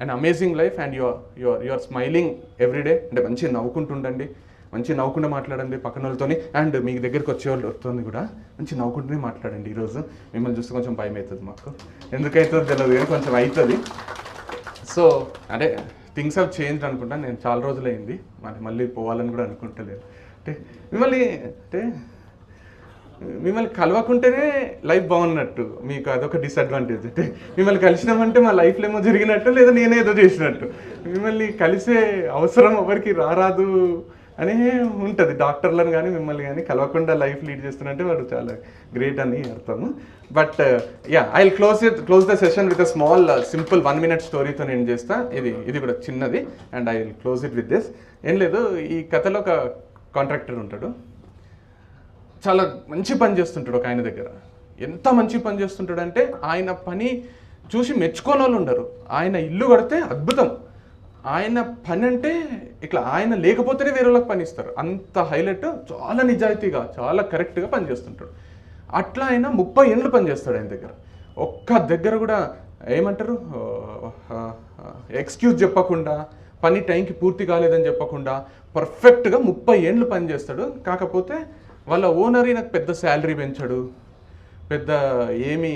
an amazing life and you are smiling everyday. అంటే మంచిగా నవ్వుకుంటుండండి, మంచిగా నవ్వుకుంటూ మాట్లాడండి పక్కన వాళ్ళతోని, అండ్ మీ దగ్గరికి వచ్చే వాళ్ళతో కూడా మంచిగా నవ్వుకుంటూనే మాట్లాడండి. ఈరోజు మిమ్మల్ని చూస్తే కొంచెం భయం అవుతుంది మాకు, ఎందుకైతుందో తెలియదు కానీ కొంచెం అవుతుంది. సో అంటే థింగ్స్ హావ్ చేంజ్ అనుకుంటా. నేను చాలా రోజులు అయింది మళ్ళీ పోవాలని కూడా అనుకుంటలేదు. అంటే మిమ్మల్ని కలవకుంటేనే లైఫ్ బాగున్నట్టు, మీకు అదొక డిసడ్వాంటేజ్. అంటే మిమ్మల్ని కలిసినామంటే మా లైఫ్లో ఏమో జరిగినట్టు, లేదా నేనే ఏదో చేసినట్టు. మిమ్మల్ని కలిసే అవసరం ఎవరికి రారాదు అనే ఉంటుంది. డాక్టర్లను కానీ మిమ్మల్ని కానీ కలవకుండా లైఫ్ లీడ్ చేస్తున్నట్టే వాడు చాలా గ్రేట్ అని అర్థము. But I will close the session with a small simple 1 minute స్టోరీతో నేను చేస్తా. ఇది కూడా చిన్నది, and I will close it with this. ఏం లేదు, ఈ కథలో ఒక కాంట్రాక్టర్ ఉంటాడు, చాలా మంచి పని చేస్తుంటాడు. ఒక ఆయన దగ్గర ఎంత మంచి పని చేస్తుంటాడు అంటే ఆయన పని చూసి మెచ్చుకోని వాళ్ళు ఉండరు. ఆయన ఇల్లు కడితే అద్భుతం, ఆయన పని అంటే ఇట్లా ఆయన లేకపోతేనే వేరే వాళ్ళకి పని ఇస్తారు, అంత హైలైట్. చాలా నిజాయితీగా చాలా కరెక్ట్గా పని చేస్తుంటాడు. అట్లా ఆయన 30 ఏళ్ళు పని చేస్తాడు ఆయన దగ్గర. ఒక్క దగ్గర కూడా ఏమంటారు ఎక్స్క్యూజ్ చెప్పకుండా, పని టైంకి పూర్తి కాలేదని చెప్పకుండా పర్ఫెక్ట్గా 30 ఏళ్ళు పని చేస్తాడు. కాకపోతే వాళ్ళ ఓనర్ నాకు పెద్ద శాలరీ పెంచాడు, పెద్ద ఏమీ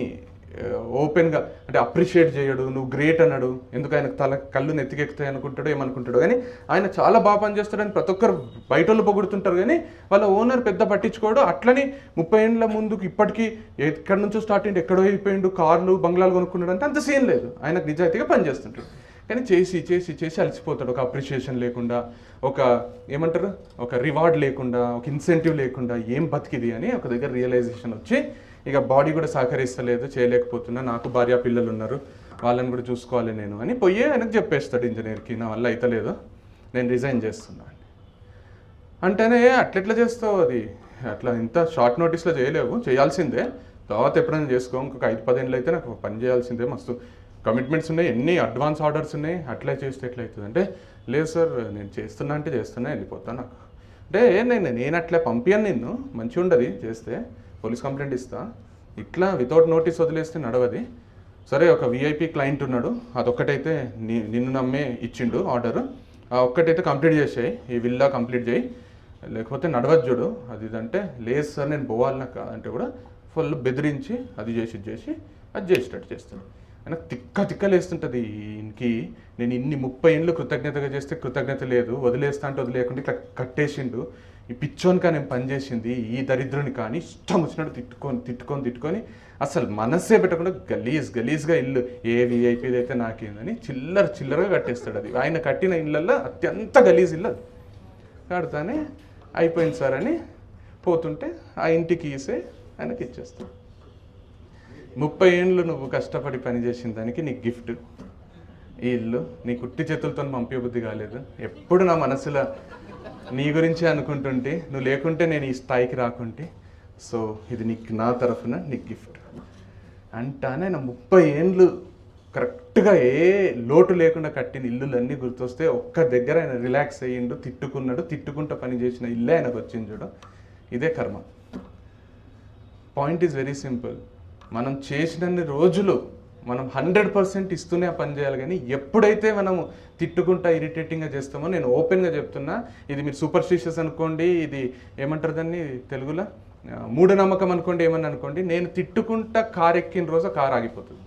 ఓపెన్గా అంటే అప్రిషియేట్ చేయడు, నువ్వు గ్రేట్ అన్నాడు. ఎందుకు ఆయనకు కళ్ళు నెత్తికెక్కుతాయి అనుకుంటాడు, ఏమనుకుంటాడు. కానీ ఆయన చాలా బాగా పనిచేస్తాడని ప్రతి ఒక్కరు బయట వాళ్ళు పొగుడుతుంటారు, కానీ వాళ్ళ ఓనర్ పెద్ద పట్టించుకోడు. అట్లని 30 ఏళ్ళ ముందుకు ఇప్పటికీ ఎక్కడి నుంచో స్టార్ట్ అయ్యింది, ఎక్కడో అయిపోయిండు, కార్లు బంగ్లాలు కొనుక్కున్నాడు అంటే అంత సీన్ లేదు. ఆయనకు నిజాయితీగా పనిచేస్తుంటాడు. కానీ చేసి చేసి చేసి అలసిపోతాడు. ఒక అప్రిషియేషన్ లేకుండా, ఒక ఏమంటారు ఒక రివార్డ్ లేకుండా, ఒక ఇన్సెంటివ్ లేకుండా ఏం బతికిది అని ఒక దగ్గర రియలైజేషన్ వచ్చి, ఇక బాడీ కూడా సహకరిస్తలేదు, చేయలేకపోతున్నా, నాకు భార్య పిల్లలు ఉన్నారు, వాళ్ళని కూడా చూసుకోవాలి నేను అని పోయి ఆయనకు చెప్పేస్తాడు ఇంజనీర్కి, నా వల్ల అవుతలేదు, నేను రిజైన్ చేస్తున్నాను. అంటేనే అట్లెట్లా చేస్తావు, అది అట్లా ఇంత షార్ట్ నోటీస్లో చేయలేవు, చేయాల్సిందే, తర్వాత ఎప్పుడైనా చేసుకో, ఇంకొక 5-10 ఏళ్ళు అయితే నాకు పని చేయాల్సిందే, మస్తు కమిట్మెంట్స్ ఉన్నాయి, ఎన్ని అడ్వాన్స్ ఆర్డర్స్ ఉన్నాయి, అట్లా చేస్తే ఎట్లా అవుతుంది అంటే, లేదు సార్ నేను చేస్తున్నా అంటే చేస్తున్నా, వెళ్ళిపోతాను నాకు అంటే నేను అట్లా పంపించాను, నిన్ను మంచిగా ఉండదు చేస్తే, పోలీస్ కంప్లైంట్ ఇస్తా, ఇట్లా వితౌట్ నోటీస్ వదిలేస్తే నడవది. సరే ఒక విఐపి క్లయింట్ ఉన్నాడు, అదొక్కటైతే నిన్ను నమ్మే ఇచ్చిండు ఆర్డర్, ఆ ఒక్కటైతే కంప్లీట్ చేసాయి, ఈ విల్లా కంప్లీట్ చేయి, లేకపోతే నడవద్దు చూడు అది ఇదంటే, లేదు సార్ నేను పోవాలి నాకు కాదంటే కూడా ఫుల్ బెదిరించి అది చేసి ఇది చేసి అది చేసేటట్టు చేస్తాను. నాకు తిక్కలేస్తుంటుంది ఈయనకి, నేను ఇన్ని 30 ఏళ్ళు కృతజ్ఞతగా చేస్తే కృతజ్ఞత లేదు, వదిలేస్తా అంటే వదిలేయకుండా ఇట్లా కట్టేసిండు, ఈ పిచ్చోనికా నేను పనిచేసింది, ఈ దరిద్రుని కానీ ఇష్టం వచ్చినట్టు తిట్టుకొని అసలు మనస్సే పెట్టకుండా గలీజ్గా ఇల్లు ఏ విఐపీది అయితే నాకేందని చిల్లరగా కట్టేస్తాడు. అది ఆయన కట్టిన ఇళ్ళల్లో అత్యంత గలీజ్ ఇల్లు అది. కడతానే అయిపోయింది సార్ అని పోతుంటే ఆ ఇంటికి ఈసే ఆయనకి ఇచ్చేస్తాడు. 30 ఏళ్ళు నువ్వు కష్టపడి పనిచేసిన దానికి నీకు గిఫ్ట్ ఈ ఇల్లు, నీ కుట్టి చేతులతో పంపించబుద్ధి కాలేదు, ఎప్పుడు నా మనసులో నీ గురించే అనుకుంటుంటే, నువ్వు లేకుంటే నేను ఈ స్థాయికి రాకుంటే, సో ఇది నీకు నా తరఫున నీకు గిఫ్ట్ అంటానే. నా 30 ఏళ్ళు కరెక్ట్గా ఏ లోటు లేకుండా కట్టిన ఇల్లులన్నీ గుర్తొస్తే ఒక్క దగ్గర ఆయన రిలాక్స్ అయ్యిండు, తిట్టుకుంటూ పని చేసిన ఇల్లే ఆయనకు వచ్చింది చూడు. ఇదే కర్మ. Point is very simple. మనం చేసినన్ని రోజులు మనం 100% ఇస్తూనే పని చేయాలి, కానీ ఎప్పుడైతే మనము తిట్టుకుంటా ఇరిటేటింగ్గా చేస్తామో, నేను ఓపెన్గా చెప్తున్నా, ఇది మీరు సూపర్స్టిషియస్ అనుకోండి, ఇది ఏమంటారు దాన్ని తెలుగులో మూఢనమ్మకం అనుకోండి, ఏమని అనుకోండి, నేను తిట్టుకుంటా కారు ఎక్కిన రోజు కారు ఆగిపోతుంది.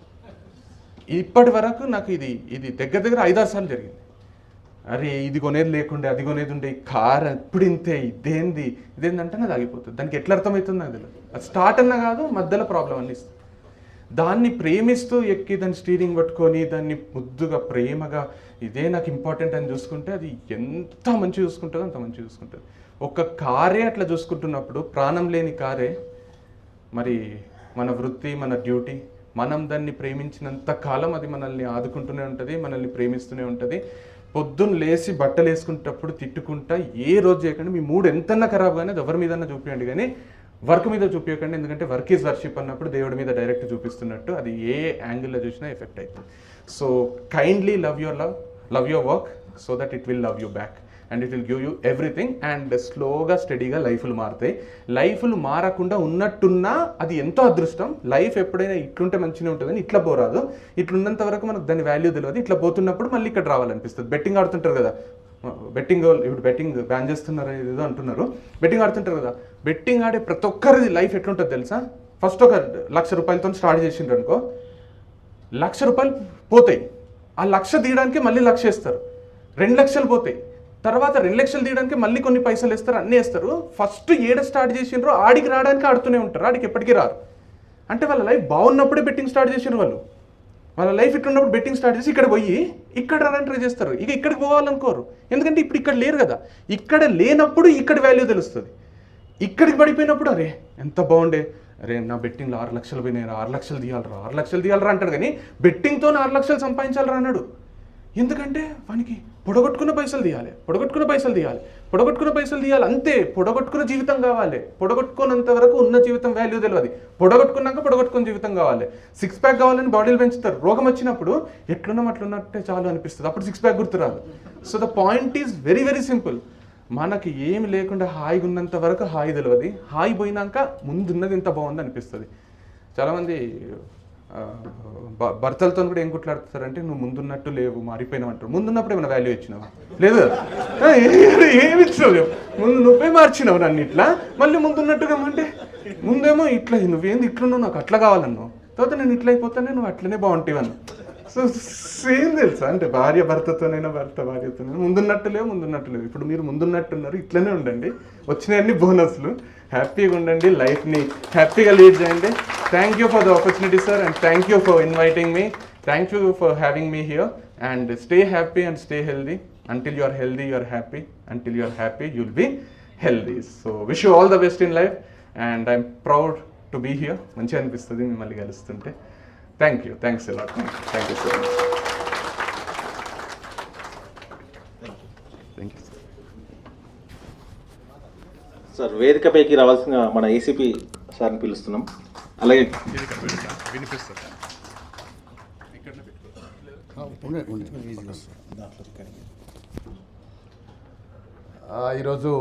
ఇప్పటి వరకు నాకు ఇది దగ్గర 5-6 సార్లు జరిగింది. అరే ఇది కొనేది లేకుండే, అది కొనేది ఉండే, ఈ కార్ ఎప్పుడు ఇంతే, ఇదేందంటే అది ఆగిపోతుంది. దానికి ఎట్లా అర్థమవుతుంది నాకు తెలియదు. అది స్టార్ట్ అన్నా కాదు, మధ్యలో ప్రాబ్లం అన్ని ఇస్తుంది. దాన్ని ప్రేమిస్తూ ఎక్కి దాన్ని స్టీరింగ్ పట్టుకొని దాన్ని ముద్దుగా ప్రేమగా ఇదే నాకు ఇంపార్టెంట్ అని చూసుకుంటే అది ఎంత మంచి చూసుకుంటుందో అంత మంచి చూసుకుంటుంది. ఒక కారే అట్లా చూసుకుంటున్నప్పుడు, ప్రాణం లేని కారే, మరి మన వృత్తి మన డ్యూటీ, మనం దాన్ని ప్రేమించినంత కాలం అది మనల్ని ఆదుకుంటూనే ఉంటుంది, మనల్ని ప్రేమిస్తూనే ఉంటుంది. పొద్దున్న లేచి బట్టలు వేసుకునేటప్పుడు తిట్టుకుంటా ఏ రోజు చేయకండి, మీ మూడు ఎంతన్నా ఖరాబ్ కానీ అది ఎవరి మీదన్నా చూపించండి, కానీ వర్క్ మీద చూపించకండి, ఎందుకంటే వర్క్ ఈజ్ వర్షిప్ అన్నప్పుడు దేవుడి మీద డైరెక్ట్ చూపిస్తున్నట్టు అది ఏ యాంగిల్లో చూసినా ఎఫెక్ట్ అవుతుంది. So kindly love your work so that it will love you back and it will give you everything. And స్లోగా స్టడీగా లైఫ్లు మారుతాయి. లైఫ్లు మారకుండా ఉన్నట్టున్నా అది ఎంతో అదృష్టం. లైఫ్ ఎప్పుడైనా ఇట్లుంటే మంచిగా ఉంటుందని ఇట్లా పోరాదు. ఇట్లున్నంత వరకు మనకు దాని వాల్యూ తెలియదు. ఇట్లా పోతున్నప్పుడు మళ్ళీ ఇక్కడ రావాలనిపిస్తుంది. బెట్టింగ్ ఆడుతుంటారు కదా, ఇప్పుడు బెట్టింగ్ బ్యాన్ చేస్తున్నారు ఏదో అంటున్నారు. బెట్టింగ్ ఆడుతుంటారు కదా, బెట్టింగ్ ఆడే ప్రతి ఒక్కరిది లైఫ్ ఎట్లుంటుంది తెలుసా? ఫస్ట్ ఒక 1,00,000 రూపాయలతో స్టార్ట్ చేసిండ్రు అనుకో, 1,00,000 రూపాయలు పోతాయి. ఆ 1,00,000 తీయడానికి మళ్ళీ 1,00,000 వేస్తారు, 2,00,000 పోతాయి. తర్వాత 2,00,000 తీయడానికి మళ్ళీ కొన్ని పైసలు వేస్తారు, అన్నీ వేస్తారు. ఫస్ట్ ఏడ స్టార్ట్ చేసిండ్రో ఆడికి రావడానికి ఆడుతూనే ఉంటారు, ఆడికి ఎప్పటికీ రారు. అంటే వాళ్ళ లైఫ్ బాగున్నప్పుడే బెట్టింగ్ స్టార్ట్ చేసిండ్రు వాళ్ళు. వాళ్ళ లైఫ్ ఇట్లున్నప్పుడు బెట్టింగ్ స్టార్ట్ చేసి ఇక్కడ పోయి ఇక్కడ రావడానికి ట్రై చేస్తారు. ఇక ఇక్కడికి పోవాలనుకోరు, ఎందుకంటే ఇప్పుడు ఇక్కడ లేరు కదా. ఇక్కడ లేనప్పుడు ఇక్కడ వాల్యూ తెలుస్తుంది. ఇక్కడికి పడిపోయినప్పుడు అరే ఎంత బాగుండే, అరే నా బెట్టింగ్లో 6,00,000 పోయినాయి, 6,00,000 తీయాలరా, 6,00,000 తీయాలరా అంటాడు. కానీ బెట్టింగ్తో 6,00,000 సంపాదించాలరా అన్నాడు. ఎందుకంటే వానికి పొడగొట్టుకున్న పైసలు తీయాలి, అంతే. పొడగొట్టుకున్న జీవితం కావాలి. పొడగొట్టుకున్నంత వరకు ఉన్న జీవితం వాల్యూ తెలియదు. పొడగొట్టుకున్న జీవితం కావాలి. 6 ప్యాక్ కావాలని బాడీలు పెంచుతారు. రోగం వచ్చినప్పుడు ఎట్లున్నాం అట్లున్నట్టే చాలు అనిపిస్తుంది, అప్పుడు 6 ప్యాక్ గుర్తురాదు. So the point is very very simple. మనకి ఏమి లేకుండా హాయిగా ఉన్నంత వరకు హాయి తెలియదు. హాయి పోయినాక ముందున్నది ఎంత బాగుంది అనిపిస్తుంది. చాలామంది భర్తలతో కూడా ఏం కుట్లాడుతారంటే, నువ్వు ముందున్నట్టు లేవు, మారిపోయినావు అంటారు. ముందున్నప్పుడు ఏమైనా వాల్యూ ఇచ్చినావా? లేదు కదా. ఏమి ఇచ్చినావు? ముందు నువ్వే మార్చినావు నన్ను ఇట్లా, మళ్ళీ ముందున్నట్టుగా అంటే ముందేమో ఇట్లా నువ్వేంది ఇట్లున్నావు, నాకు అట్లా కావాలన్నావు, తర్వాత నేను ఇట్లా అయిపోతానే, నువ్వు అట్లనే బాగుంటావని. సో సేమ్ తెలుసా, అంటే భార్య భర్తతోనైనా, భర్త భార్యతోనైనా ముందున్నట్టు లేవు. ఇప్పుడు మీరు ముందున్నట్టున్నారు, ఇట్లనే ఉండండి. వచ్చినాయన్ని బోనస్లు. హ్యాపీగా ఉండండి, లైఫ్ని హ్యాపీగా లీడ్ చేయండి. Thank you for the opportunity sir, and thank you for inviting me. Thank you for having me here. And stay happy and stay healthy. Until you are healthy, you are happy. Until you are happy, you will be healthy. So wish you all the best in life, and I'm proud to be here. మంచిగా అనిపిస్తుంది మిమ్మల్ని కలుస్తుంటే. Thanks a lot. Thank you so much. Thank you sir. Sir, వేదికపైకి రావాల్సిన మన ACP సార్ని పిలుస్తున్నాం. అలాగే ఈరోజు